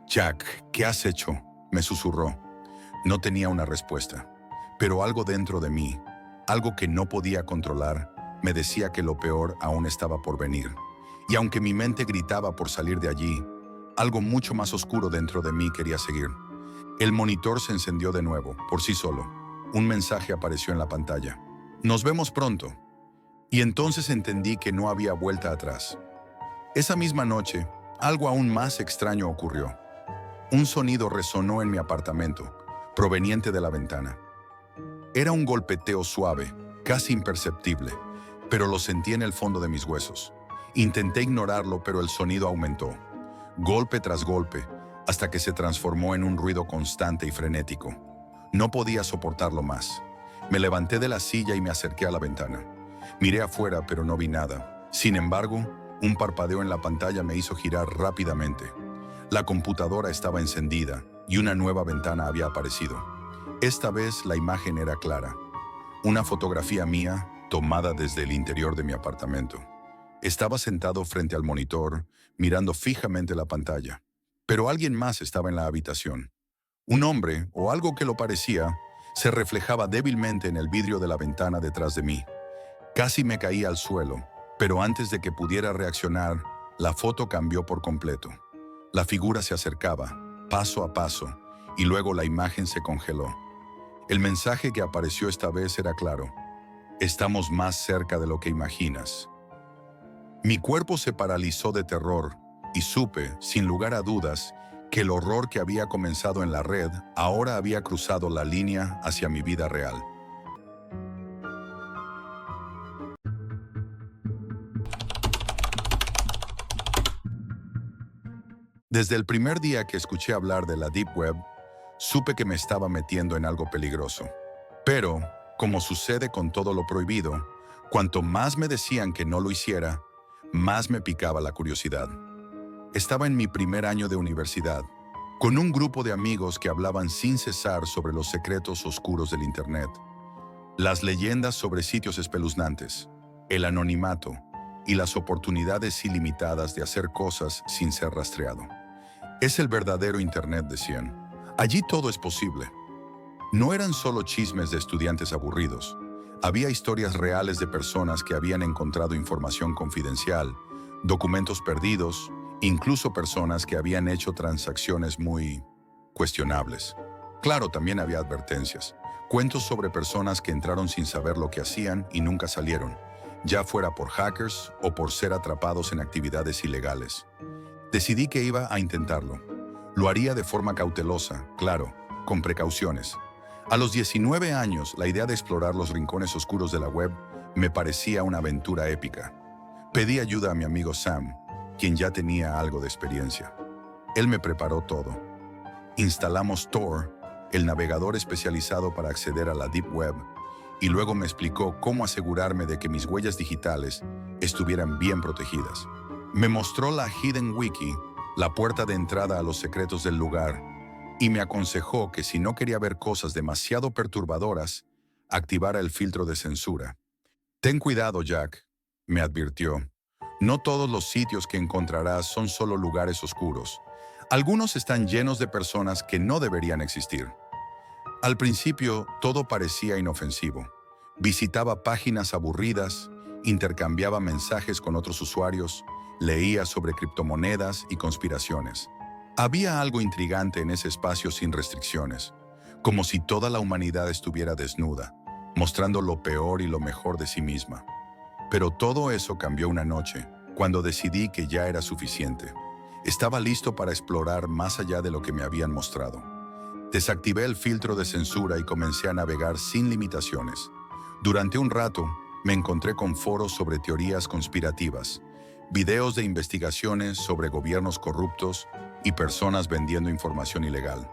S1: «Jack, ¿qué has hecho?», me susurró. No tenía una respuesta, pero algo dentro de mí, algo que no podía controlar, me decía que lo peor aún estaba por venir. Y aunque mi mente gritaba por salir de allí, algo mucho más oscuro dentro de mí quería seguir. El monitor se encendió de nuevo, por sí solo. Un mensaje apareció en la pantalla. «Nos vemos pronto». Y entonces entendí que no había vuelta atrás. Esa misma noche, algo aún más extraño ocurrió. Un sonido resonó en mi apartamento, proveniente de la ventana. Era un golpeteo suave, casi imperceptible, pero lo sentí en el fondo de mis huesos. Intenté ignorarlo, pero el sonido aumentó, golpe tras golpe, hasta que se transformó en un ruido constante y frenético. No podía soportarlo más. Me levanté de la silla y me acerqué a la ventana. Miré afuera, pero no vi nada. Sin embargo, un parpadeo en la pantalla me hizo girar rápidamente. La computadora estaba encendida y una nueva ventana había aparecido. Esta vez la imagen era clara. Una fotografía mía tomada desde el interior de mi apartamento. Estaba sentado frente al monitor, mirando fijamente la pantalla. Pero alguien más estaba en la habitación. Un hombre, o algo que lo parecía, se reflejaba débilmente en el vidrio de la ventana detrás de mí. Casi me caí al suelo, pero antes de que pudiera reaccionar, la foto cambió por completo. La figura se acercaba, paso a paso, y luego la imagen se congeló. El mensaje que apareció esta vez era claro: estamos más cerca de lo que imaginas. Mi cuerpo se paralizó de terror y supe, sin lugar a dudas, que el horror que había comenzado en la red ahora había cruzado la línea hacia mi vida real. Desde el primer día que escuché hablar de la Deep Web, supe que me estaba metiendo en algo peligroso. Pero, como sucede con todo lo prohibido, cuanto más me decían que no lo hiciera, más me picaba la curiosidad. Estaba en mi primer año de universidad, con un grupo de amigos que hablaban sin cesar sobre los secretos oscuros del Internet, las leyendas sobre sitios espeluznantes, el anonimato y las oportunidades ilimitadas de hacer cosas sin ser rastreado. Es el verdadero Internet, decían. Allí todo es posible. No eran solo chismes de estudiantes aburridos. Había historias reales de personas que habían encontrado información confidencial, documentos perdidos, incluso personas que habían hecho transacciones muy cuestionables. Claro, también había advertencias, cuentos sobre personas que entraron sin saber lo que hacían y nunca salieron, ya fuera por hackers o por ser atrapados en actividades ilegales. Decidí que iba a intentarlo. Lo haría de forma cautelosa, claro, con precauciones. A los 19 años, la idea de explorar los rincones oscuros de la web me parecía una aventura épica. Pedí ayuda a mi amigo Sam, quien ya tenía algo de experiencia. Él me preparó todo. Instalamos Tor, el navegador especializado para acceder a la Deep Web, y luego me explicó cómo asegurarme de que mis huellas digitales estuvieran bien protegidas. Me mostró la Hidden Wiki, la puerta de entrada a los secretos del lugar, y me aconsejó que si no quería ver cosas demasiado perturbadoras, activara el filtro de censura. Ten cuidado, Jack, me advirtió. No todos los sitios que encontrarás son solo lugares oscuros. Algunos están llenos de personas que no deberían existir. Al principio, todo parecía inofensivo. Visitaba páginas aburridas, intercambiaba mensajes con otros usuarios, leía sobre criptomonedas y conspiraciones. Había algo intrigante en ese espacio sin restricciones, como si toda la humanidad estuviera desnuda, mostrando lo peor y lo mejor de sí misma. Pero todo eso cambió una noche, cuando decidí que ya era suficiente. Estaba listo para explorar más allá de lo que me habían mostrado. Desactivé el filtro de censura y comencé a navegar sin limitaciones. Durante un rato, me encontré con foros sobre teorías conspirativas, videos de investigaciones sobre gobiernos corruptos y personas vendiendo información ilegal.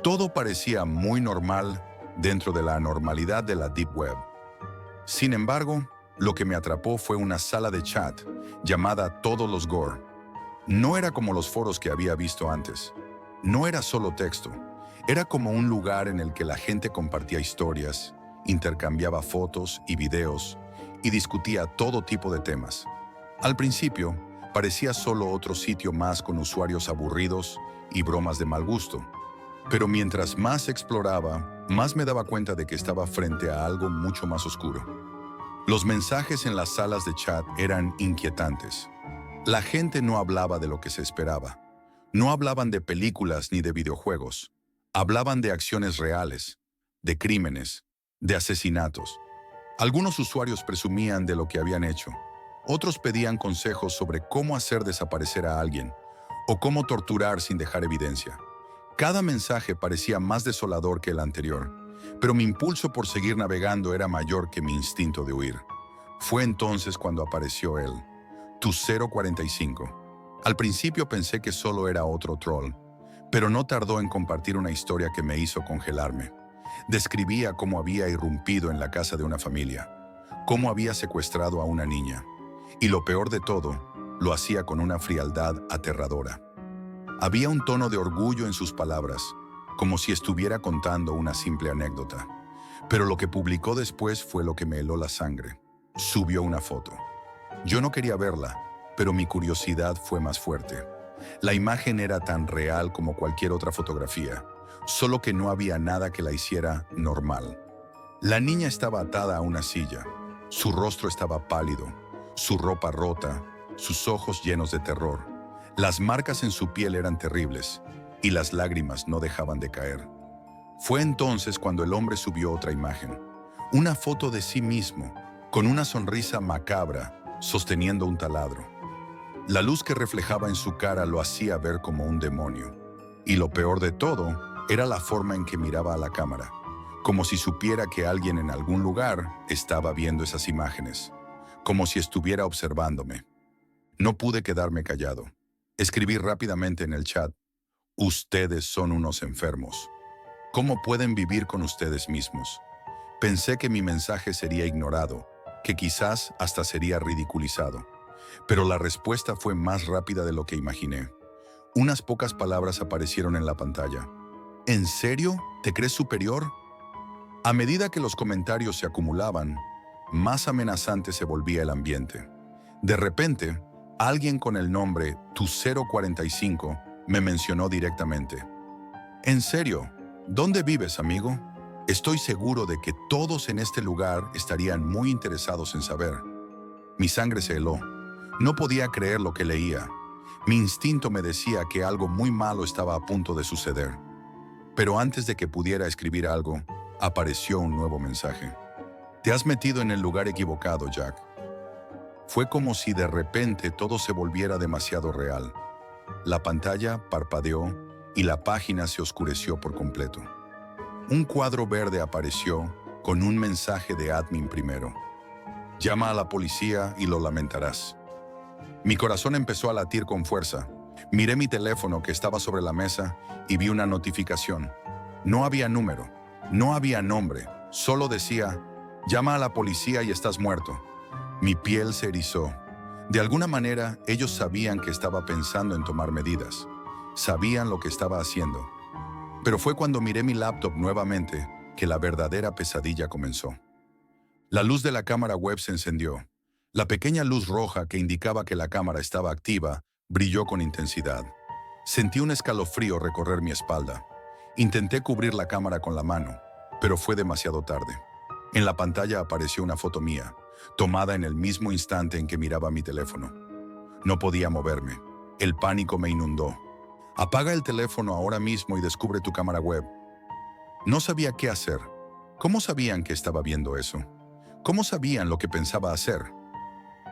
S1: Todo parecía muy normal dentro de la anormalidad de la Deep Web. Sin embargo, lo que me atrapó fue una sala de chat llamada Todos los Gore. No era como los foros que había visto antes. No era solo texto. Era como un lugar en el que la gente compartía historias, intercambiaba fotos y videos y discutía todo tipo de temas. Al principio, parecía solo otro sitio más con usuarios aburridos y bromas de mal gusto. Pero mientras más exploraba, más me daba cuenta de que estaba frente a algo mucho más oscuro. Los mensajes en las salas de chat eran inquietantes. La gente no hablaba de lo que se esperaba. No hablaban de películas ni de videojuegos. Hablaban de acciones reales, de crímenes, de asesinatos. Algunos usuarios presumían de lo que habían hecho. Otros pedían consejos sobre cómo hacer desaparecer a alguien o cómo torturar sin dejar evidencia. Cada mensaje parecía más desolador que el anterior, pero mi impulso por seguir navegando era mayor que mi instinto de huir. Fue entonces cuando apareció él, tu 045. Al principio pensé que solo era otro troll, pero no tardó en compartir una historia que me hizo congelarme. Describía cómo había irrumpido en la casa de una familia, cómo había secuestrado a una niña, y lo peor de todo, lo hacía con una frialdad aterradora. Había un tono de orgullo en sus palabras, como si estuviera contando una simple anécdota. Pero lo que publicó después fue lo que me heló la sangre. Subió una foto. Yo no quería verla, pero mi curiosidad fue más fuerte. La imagen era tan real como cualquier otra fotografía, solo que no había nada que la hiciera normal. La niña estaba atada a una silla. Su rostro estaba pálido, su ropa rota, sus ojos llenos de terror. Las marcas en su piel eran terribles y las lágrimas no dejaban de caer. Fue entonces cuando el hombre subió otra imagen, una foto de sí mismo, con una sonrisa macabra, sosteniendo un taladro. La luz que reflejaba en su cara lo hacía ver como un demonio. Y lo peor de todo era la forma en que miraba a la cámara, como si supiera que alguien en algún lugar estaba viendo esas imágenes, como si estuviera observándome. No pude quedarme callado. Escribí rápidamente en el chat: ustedes son unos enfermos. ¿Cómo pueden vivir con ustedes mismos? Pensé que mi mensaje sería ignorado, que quizás hasta sería ridiculizado. Pero la respuesta fue más rápida de lo que imaginé. Unas pocas palabras aparecieron en la pantalla. ¿En serio? ¿Te crees superior? A medida que los comentarios se acumulaban, más amenazante se volvía el ambiente. De repente, alguien con el nombre Tu 045 me mencionó directamente. ¿En serio? ¿Dónde vives, amigo? Estoy seguro de que todos en este lugar estarían muy interesados en saber. Mi sangre se heló. No podía creer lo que leía. Mi instinto me decía que algo muy malo estaba a punto de suceder. Pero antes de que pudiera escribir algo, apareció un nuevo mensaje. Te has metido en el lugar equivocado, Jack. Fue como si de repente todo se volviera demasiado real. La pantalla parpadeó y la página se oscureció por completo. Un cuadro verde apareció con un mensaje de admin primero. Llama a la policía y lo lamentarás. Mi corazón empezó a latir con fuerza. Miré mi teléfono que estaba sobre la mesa y vi una notificación. No había número, no había nombre, solo decía: llama a la policía y estás muerto. Mi piel se erizó. De alguna manera, ellos sabían que estaba pensando en tomar medidas. Sabían lo que estaba haciendo. Pero fue cuando miré mi laptop nuevamente que la verdadera pesadilla comenzó. La luz de la cámara web se encendió. La pequeña luz roja que indicaba que la cámara estaba activa brilló con intensidad. Sentí un escalofrío recorrer mi espalda. Intenté cubrir la cámara con la mano, pero fue demasiado tarde. En la pantalla apareció una foto mía, tomada en el mismo instante en que miraba mi teléfono. No podía moverme. El pánico me inundó. Apaga el teléfono ahora mismo y descubre tu cámara web. No sabía qué hacer. ¿Cómo sabían que estaba viendo eso? ¿Cómo sabían lo que pensaba hacer?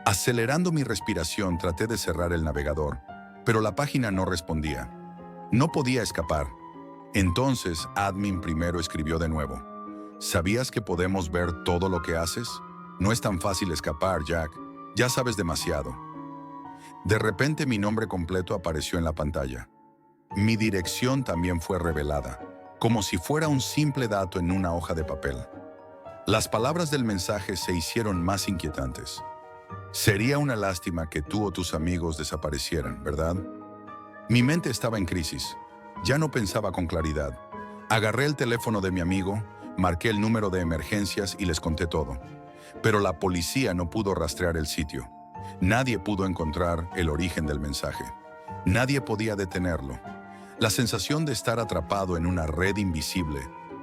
S1: Acelerando mi respiración, traté de cerrar el navegador, pero la página no respondía. No podía escapar. Entonces, admin primero escribió de nuevo. ¿Sabías que podemos ver todo lo que haces? No es tan fácil escapar, Jack. Ya sabes demasiado. De repente mi nombre completo apareció en la pantalla. Mi dirección también fue revelada, como si fuera un simple dato en una hoja de papel. Las palabras del mensaje se hicieron más inquietantes. Sería una lástima que tú o tus amigos desaparecieran, ¿verdad? Mi mente estaba en crisis. Ya no pensaba con claridad. Agarré el teléfono de mi amigo, marqué el número de emergencias y les conté todo. Pero la policía no pudo rastrear el sitio. Nadie pudo encontrar el origen del mensaje. Nadie podía detenerlo. La sensación de estar atrapado en una red invisible,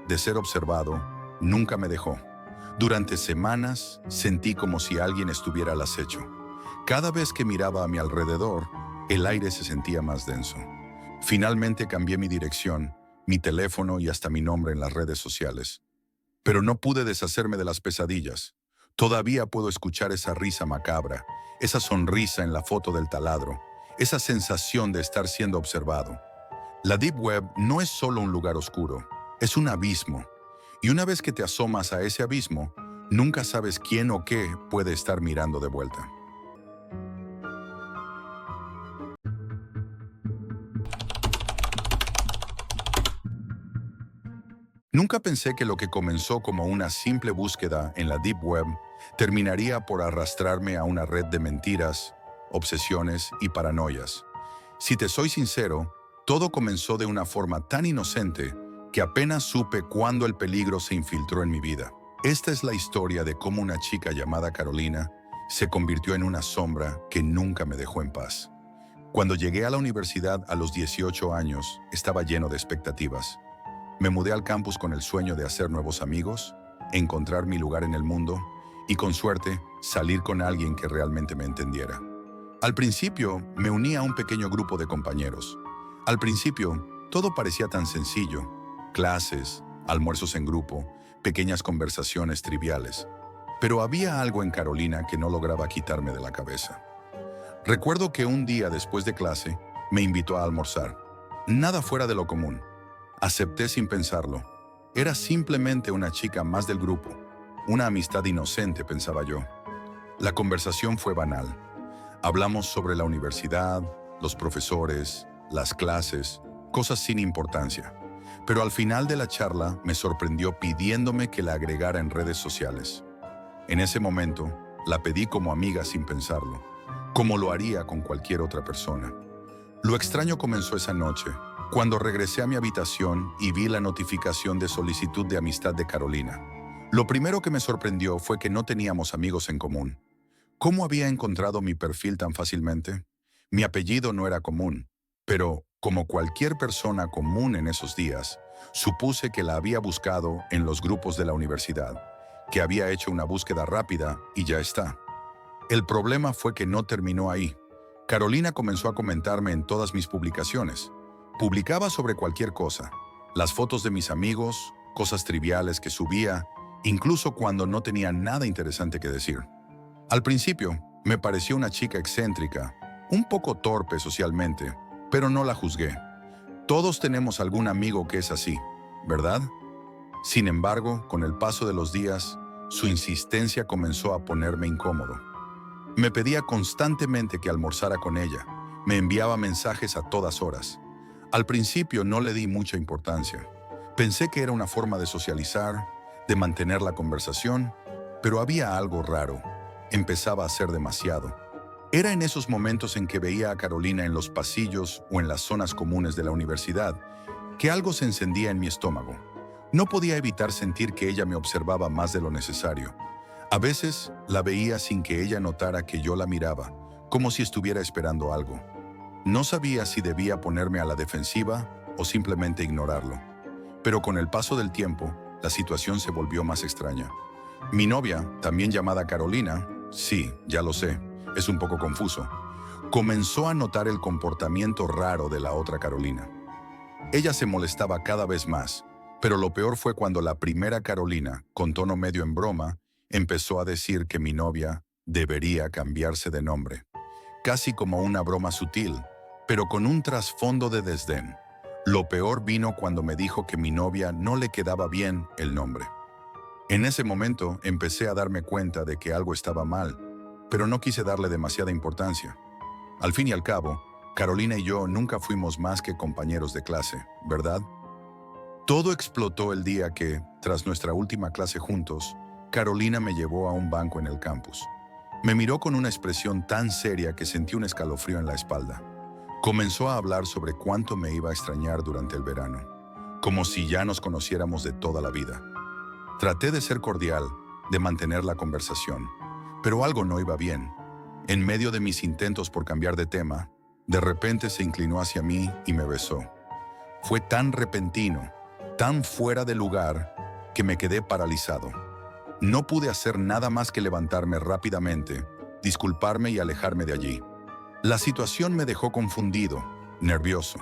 S1: de ser observado, nunca me dejó. Durante semanas sentí como si alguien estuviera al acecho. Cada vez que miraba a mi alrededor, el aire se sentía más denso. Finalmente cambié mi dirección, mi teléfono y hasta mi nombre en las redes sociales. Pero no pude deshacerme de las pesadillas. Todavía puedo escuchar esa risa macabra, esa sonrisa en la foto del taladro, esa sensación de estar siendo observado. La Deep Web no es solo un lugar oscuro, es un abismo. Y una vez que te asomas a ese abismo, Nunca sabes quién o qué puede estar mirando de vuelta. Nunca pensé que lo que comenzó como una simple búsqueda en la Deep Web terminaría por arrastrarme a una red de mentiras, obsesiones y paranoias. Si te soy sincero, todo comenzó de una forma tan inocente que apenas supe cuándo el peligro se infiltró en mi vida. Esta es la historia de cómo una chica llamada Carolina se convirtió en una sombra que nunca me dejó en paz. Cuando llegué a la universidad a los 18 años, estaba lleno de expectativas. Me mudé al campus con el sueño de hacer nuevos amigos, encontrar mi lugar en el mundo y, con suerte, salir con alguien que realmente me entendiera. Al principio, me uní a un pequeño grupo de compañeros. Al principio, todo parecía tan sencillo. Clases, almuerzos en grupo, pequeñas conversaciones triviales. Pero había algo en Carolina que no lograba quitarme de la cabeza. Recuerdo que un día después de clase, me invitó a almorzar. Nada fuera de lo común. Acepté sin pensarlo. Era simplemente una chica más del grupo. Una amistad inocente, pensaba yo. La conversación fue banal. Hablamos sobre la universidad, los profesores, las clases, cosas sin importancia. Pero al final de la charla me sorprendió pidiéndome que la agregara en redes sociales. En ese momento, la pedí como amiga sin pensarlo, como lo haría con cualquier otra persona. Lo extraño comenzó esa noche, cuando regresé a mi habitación y vi la notificación de solicitud de amistad de Carolina. Lo primero que me sorprendió fue que no teníamos amigos en común. ¿Cómo había encontrado mi perfil tan fácilmente? Mi apellido no era común, pero, como cualquier persona común en esos días, supuse que la había buscado en los grupos de la universidad, que había hecho una búsqueda rápida y ya está. El problema fue que no terminó ahí. Carolina comenzó a comentarme en todas mis publicaciones. Publicaba sobre cualquier cosa, las fotos de mis amigos, cosas triviales que subía, incluso cuando no tenía nada interesante que decir. Al principio, me pareció una chica excéntrica, un poco torpe socialmente, pero no la juzgué. Todos tenemos algún amigo que es así, ¿verdad? Sin embargo, con el paso de los días, su insistencia comenzó a ponerme incómodo. Me pedía constantemente que almorzara con ella, me enviaba mensajes a todas horas. Al principio no le di mucha importancia. Pensé que era una forma de socializar, de mantener la conversación, pero había algo raro. Empezaba a ser demasiado. Era en esos momentos en que veía a Carolina en los pasillos o en las zonas comunes de la universidad que algo se encendía en mi estómago. No podía evitar sentir que ella me observaba más de lo necesario. A veces la veía sin que ella notara que yo la miraba, como si estuviera esperando algo. No sabía si debía ponerme a la defensiva o simplemente ignorarlo. Pero con el paso del tiempo, la situación se volvió más extraña. Mi novia, también llamada Carolina, sí, ya lo sé, es un poco confuso, comenzó a notar el comportamiento raro de la otra Carolina. Ella se molestaba cada vez más, pero lo peor fue cuando la primera Carolina, con tono medio en broma, empezó a decir que mi novia debería cambiarse de nombre. Casi como una broma sutil, pero con un trasfondo de desdén. Lo peor vino cuando me dijo que mi novia no le quedaba bien el nombre. En ese momento empecé a darme cuenta de que algo estaba mal, pero no quise darle demasiada importancia. Al fin y al cabo, Carolina y yo nunca fuimos más que compañeros de clase, ¿verdad? Todo explotó el día que, tras nuestra última clase juntos, Carolina me llevó a un banco en el campus. Me miró con una expresión tan seria que sentí un escalofrío en la espalda. Comenzó a hablar sobre cuánto me iba a extrañar durante el verano, como si ya nos conociéramos de toda la vida. Traté de ser cordial, de mantener la conversación, pero algo no iba bien. En medio de mis intentos por cambiar de tema, de repente se inclinó hacia mí y me besó. Fue tan repentino, tan fuera de lugar, que me quedé paralizado. No pude hacer nada más que levantarme rápidamente, disculparme y alejarme de allí. La situación me dejó confundido, nervioso,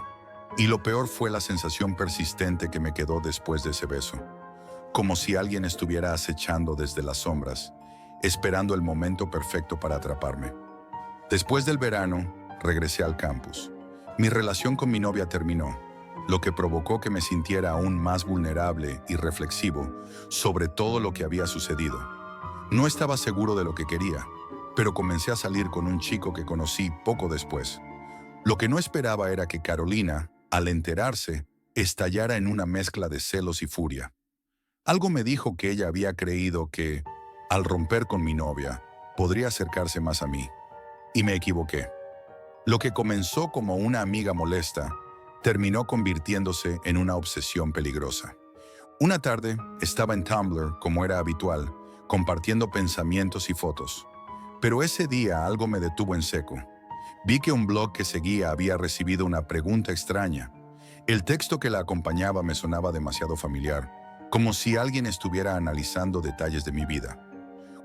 S1: y lo peor fue la sensación persistente que me quedó después de ese beso, como si alguien estuviera acechando desde las sombras, esperando el momento perfecto para atraparme. Después del verano, regresé al campus. Mi relación con mi novia terminó, lo que provocó que me sintiera aún más vulnerable y reflexivo sobre todo lo que había sucedido. No estaba seguro de lo que quería, pero comencé a salir con un chico que conocí poco después. Lo que no esperaba era que Carolina, al enterarse, estallara en una mezcla de celos y furia. Algo me dijo que ella había creído que, al romper con mi novia, podría acercarse más a mí. Y me equivoqué. Lo que comenzó como una amiga molesta, terminó convirtiéndose en una obsesión peligrosa. Una tarde, estaba en Tumblr, como era habitual, compartiendo pensamientos y fotos. Pero ese día algo me detuvo en seco. Vi que un blog que seguía había recibido una pregunta extraña. El texto que la acompañaba me sonaba demasiado familiar, como si alguien estuviera analizando detalles de mi vida.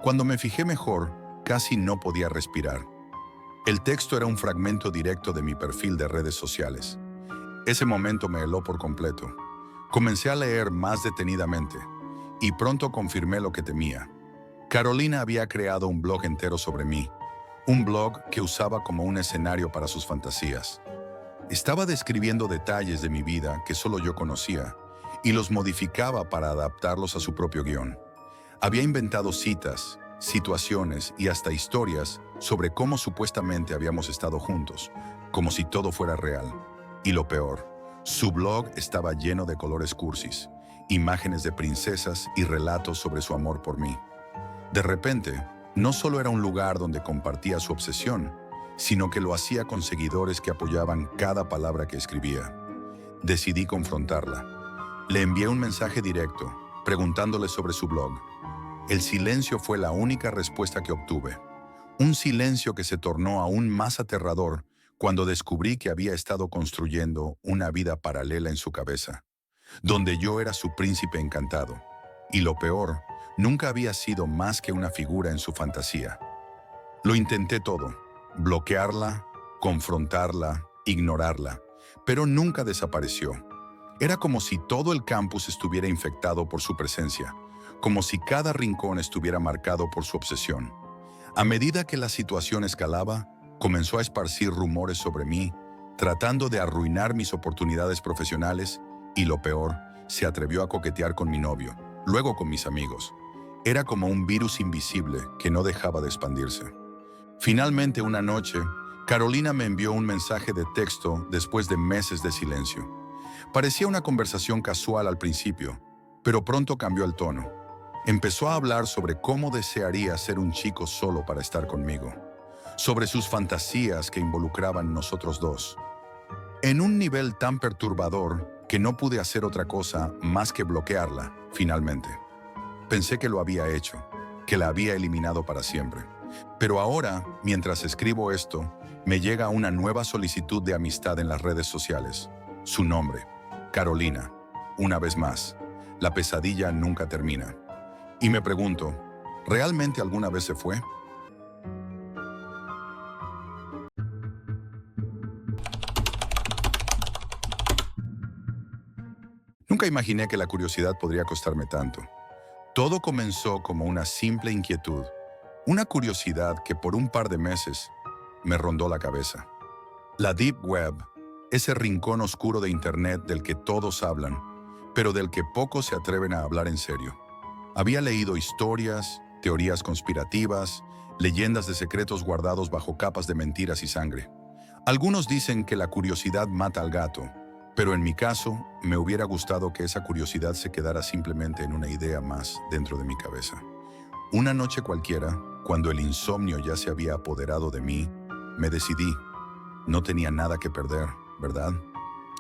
S1: Cuando me fijé mejor, casi no podía respirar. El texto era un fragmento directo de mi perfil de redes sociales. Ese momento me heló por completo. Comencé a leer más detenidamente y pronto confirmé lo que temía. Carolina había creado un blog entero sobre mí, un blog que usaba como un escenario para sus fantasías. Estaba describiendo detalles de mi vida que solo yo conocía y los modificaba para adaptarlos a su propio guión. Había inventado citas, situaciones y hasta historias sobre cómo supuestamente habíamos estado juntos, como si todo fuera real. Y lo peor, su blog estaba lleno de colores cursis, imágenes de princesas y relatos sobre su amor por mí. De repente, no solo era un lugar donde compartía su obsesión, sino que lo hacía con seguidores que apoyaban cada palabra que escribía. Decidí confrontarla. Le envié un mensaje directo, preguntándole sobre su blog. El silencio fue la única respuesta que obtuve. Un silencio que se tornó aún más aterrador cuando descubrí que había estado construyendo una vida paralela en su cabeza, donde yo era su príncipe encantado. Y lo peor, nunca había sido más que una figura en su fantasía. Lo intenté todo, bloquearla, confrontarla, ignorarla, pero nunca desapareció. Era como si todo el campus estuviera infectado por su presencia, como si cada rincón estuviera marcado por su obsesión. A medida que la situación escalaba, comenzó a esparcir rumores sobre mí, tratando de arruinar mis oportunidades profesionales y, lo peor, se atrevió a coquetear con mi novio, luego con mis amigos. Era como un virus invisible que no dejaba de expandirse. Finalmente, una noche, Carolina me envió un mensaje de texto después de meses de silencio. Parecía una conversación casual al principio, pero pronto cambió el tono. Empezó a hablar sobre cómo desearía ser un chico solo para estar conmigo, sobre sus fantasías que involucraban nosotros dos. En un nivel tan perturbador que no pude hacer otra cosa más que bloquearla, finalmente. Pensé que lo había hecho, que la había eliminado para siempre. Pero ahora, mientras escribo esto, me llega una nueva solicitud de amistad en las redes sociales. Su nombre, Carolina. Una vez más, la pesadilla nunca termina. Y me pregunto, ¿realmente alguna vez se fue? Nunca imaginé que la curiosidad podría costarme tanto. Todo comenzó como una simple inquietud, una curiosidad que por un par de meses me rondó la cabeza. La Deep Web, ese rincón oscuro de Internet del que todos hablan, pero del que pocos se atreven a hablar en serio. Había leído historias, teorías conspirativas, leyendas de secretos guardados bajo capas de mentiras y sangre. Algunos dicen que la curiosidad mata al gato, pero en mi caso, me hubiera gustado que esa curiosidad se quedara simplemente en una idea más dentro de mi cabeza. Una noche cualquiera, cuando el insomnio ya se había apoderado de mí, me decidí. No tenía nada que perder, ¿verdad?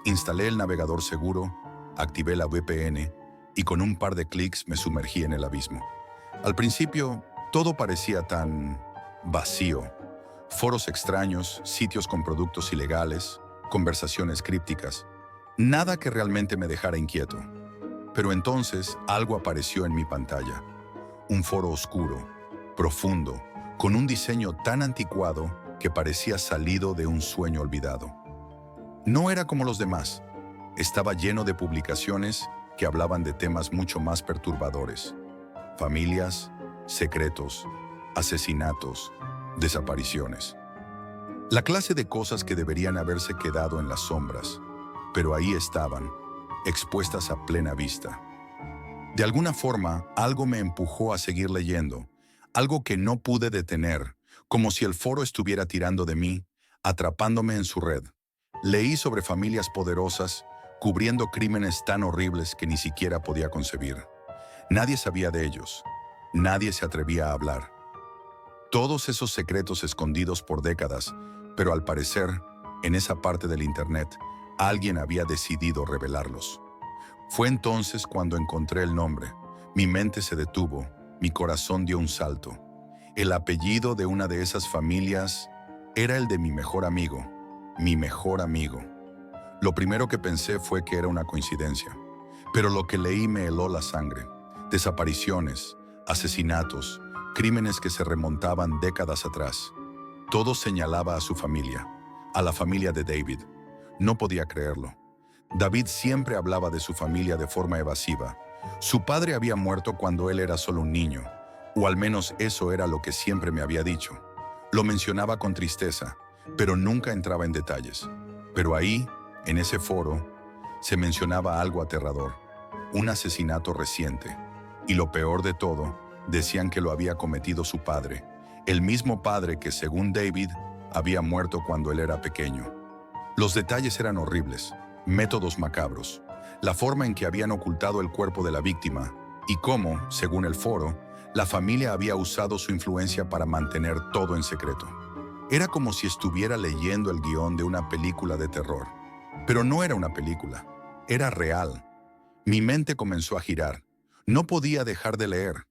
S1: Instalé el navegador seguro, activé la VPN y con un par de clics me sumergí en el abismo. Al principio, todo parecía tan vacío. Foros extraños, sitios con productos ilegales, conversaciones crípticas. Nada que realmente me dejara inquieto. Pero entonces algo apareció en mi pantalla. Un foro oscuro, profundo, con un diseño tan anticuado que parecía salido de un sueño olvidado. No era como los demás. Estaba lleno de publicaciones que hablaban de temas mucho más perturbadores. Familias, secretos, asesinatos, desapariciones. La clase de cosas que deberían haberse quedado en las sombras, pero ahí estaban, expuestas a plena vista. De alguna forma, algo me empujó a seguir leyendo, algo que no pude detener, como si el foro estuviera tirando de mí, atrapándome en su red. Leí sobre familias poderosas, cubriendo crímenes tan horribles que ni siquiera podía concebir. Nadie sabía de ellos. Nadie se atrevía a hablar. Todos esos secretos escondidos por décadas, pero al parecer, en esa parte del Internet, alguien había decidido revelarlos. Fue entonces cuando encontré el nombre. Mi mente se detuvo, mi corazón dio un salto. El apellido de una de esas familias era el de mi mejor amigo. Mi mejor amigo. Lo primero que pensé fue que era una coincidencia, pero lo que leí me heló la sangre. Desapariciones, asesinatos, crímenes que se remontaban décadas atrás. Todo señalaba a su familia, a la familia de David. No podía creerlo. David siempre hablaba de su familia de forma evasiva. Su padre había muerto cuando él era solo un niño, o al menos eso era lo que siempre me había dicho. Lo mencionaba con tristeza, pero nunca entraba en detalles. Pero ahí, en ese foro, se mencionaba algo aterrador, un asesinato reciente. Y lo peor de todo, decían que lo había cometido su padre, el mismo padre que, según David, había muerto cuando él era pequeño. Los detalles eran horribles, métodos macabros, la forma en que habían ocultado el cuerpo de la víctima y cómo, según el foro, la familia había usado su influencia para mantener todo en secreto. Era como si estuviera leyendo el guión de una película de terror. Pero no era una película, era real. Mi mente comenzó a girar. No podía dejar de leer.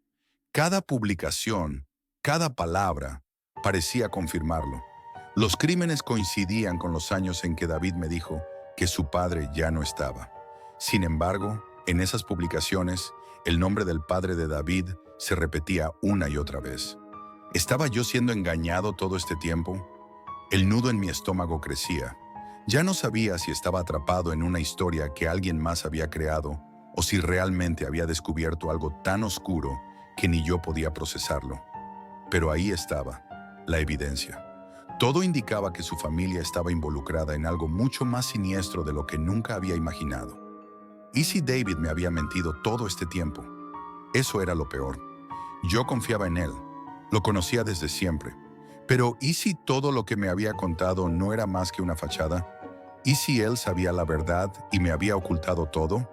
S1: Cada publicación, cada palabra, parecía confirmarlo. Los crímenes coincidían con los años en que David me dijo que su padre ya no estaba. Sin embargo, en esas publicaciones, el nombre del padre de David se repetía una y otra vez. ¿Estaba yo siendo engañado todo este tiempo? El nudo en mi estómago crecía. Ya no sabía si estaba atrapado en una historia que alguien más había creado o si realmente había descubierto algo tan oscuro que ni yo podía procesarlo. Pero ahí estaba, la evidencia. Todo indicaba que su familia estaba involucrada en algo mucho más siniestro de lo que nunca había imaginado. ¿Y si David me había mentido todo este tiempo? Eso era lo peor. Yo confiaba en él. Lo conocía desde siempre. Pero ¿y si todo lo que me había contado no era más que una fachada? ¿Y si él sabía la verdad y me había ocultado todo?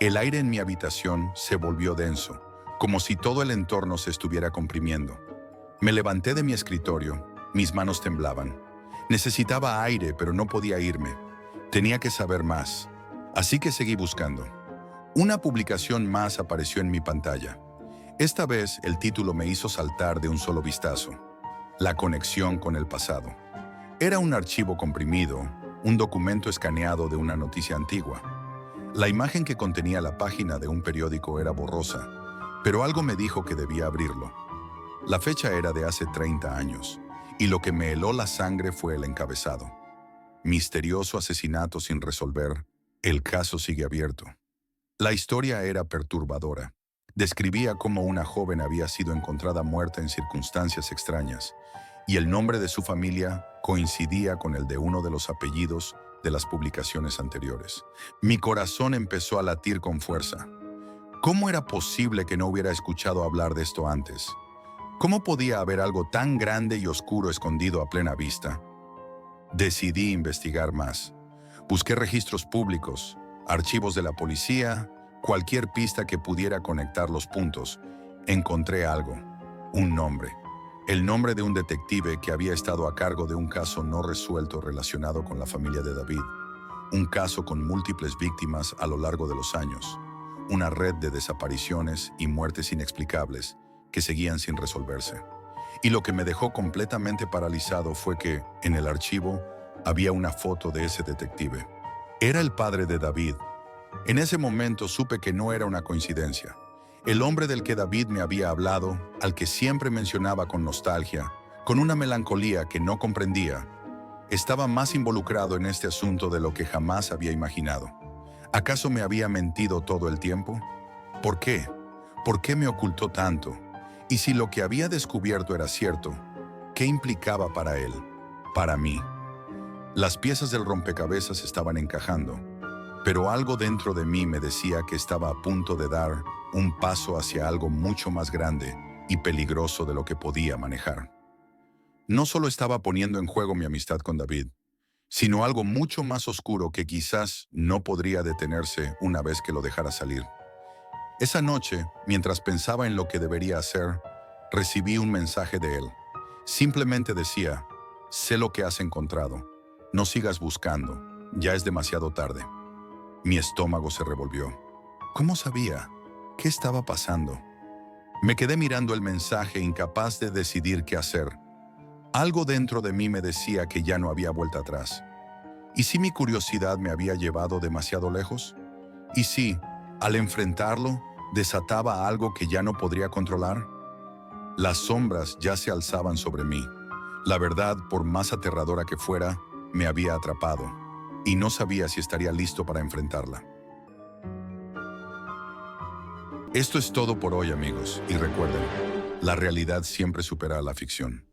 S1: El aire en mi habitación se volvió denso, como si todo el entorno se estuviera comprimiendo. Me levanté de mi escritorio. Mis manos temblaban. Necesitaba aire, pero no podía irme. Tenía que saber más. Así que seguí buscando. Una publicación más apareció en mi pantalla. Esta vez el título me hizo saltar de un solo vistazo. La conexión con el pasado. Era un archivo comprimido, un documento escaneado de una noticia antigua. La imagen que contenía la página de un periódico era borrosa, pero algo me dijo que debía abrirlo. La fecha era de hace 30 años, y lo que me heló la sangre fue el encabezado. Misterioso asesinato sin resolver, el caso sigue abierto. La historia era perturbadora. Describía cómo una joven había sido encontrada muerta en circunstancias extrañas, y el nombre de su familia coincidía con el de uno de los apellidos de las publicaciones anteriores. Mi corazón empezó a latir con fuerza. ¿Cómo era posible que no hubiera escuchado hablar de esto antes? ¿Cómo podía haber algo tan grande y oscuro escondido a plena vista? Decidí investigar más. Busqué registros públicos, archivos de la policía, cualquier pista que pudiera conectar los puntos. Encontré algo, un nombre. El nombre de un detective que había estado a cargo de un caso no resuelto relacionado con la familia de David. Un caso con múltiples víctimas a lo largo de los años. Una red de desapariciones y muertes inexplicables que seguían sin resolverse. Y lo que me dejó completamente paralizado fue que, en el archivo, había una foto de ese detective. Era el padre de David. En ese momento supe que no era una coincidencia. El hombre del que David me había hablado, al que siempre mencionaba con nostalgia, con una melancolía que no comprendía, estaba más involucrado en este asunto de lo que jamás había imaginado. ¿Acaso me había mentido todo el tiempo? ¿Por qué? ¿Por qué me ocultó tanto? Y si lo que había descubierto era cierto, ¿qué implicaba para él? Para mí. Las piezas del rompecabezas estaban encajando, pero algo dentro de mí me decía que estaba a punto de dar un paso hacia algo mucho más grande y peligroso de lo que podía manejar. No solo estaba poniendo en juego mi amistad con David, sino algo mucho más oscuro que quizás no podría detenerse una vez que lo dejara salir. Esa noche, mientras pensaba en lo que debería hacer, recibí un mensaje de él. Simplemente decía: sé lo que has encontrado, no sigas buscando, ya es demasiado tarde. Mi estómago se revolvió. ¿Cómo sabía? ¿Qué estaba pasando? Me quedé mirando el mensaje, incapaz de decidir qué hacer. Algo dentro de mí me decía que ya no había vuelta atrás. ¿Y si mi curiosidad me había llevado demasiado lejos? ¿Y si, al enfrentarlo, desataba algo que ya no podría controlar? Las sombras ya se alzaban sobre mí. La verdad, por más aterradora que fuera, me había atrapado, y no sabía si estaría listo para enfrentarla. Esto es todo por hoy, amigos, y recuerden, la realidad siempre supera a la ficción.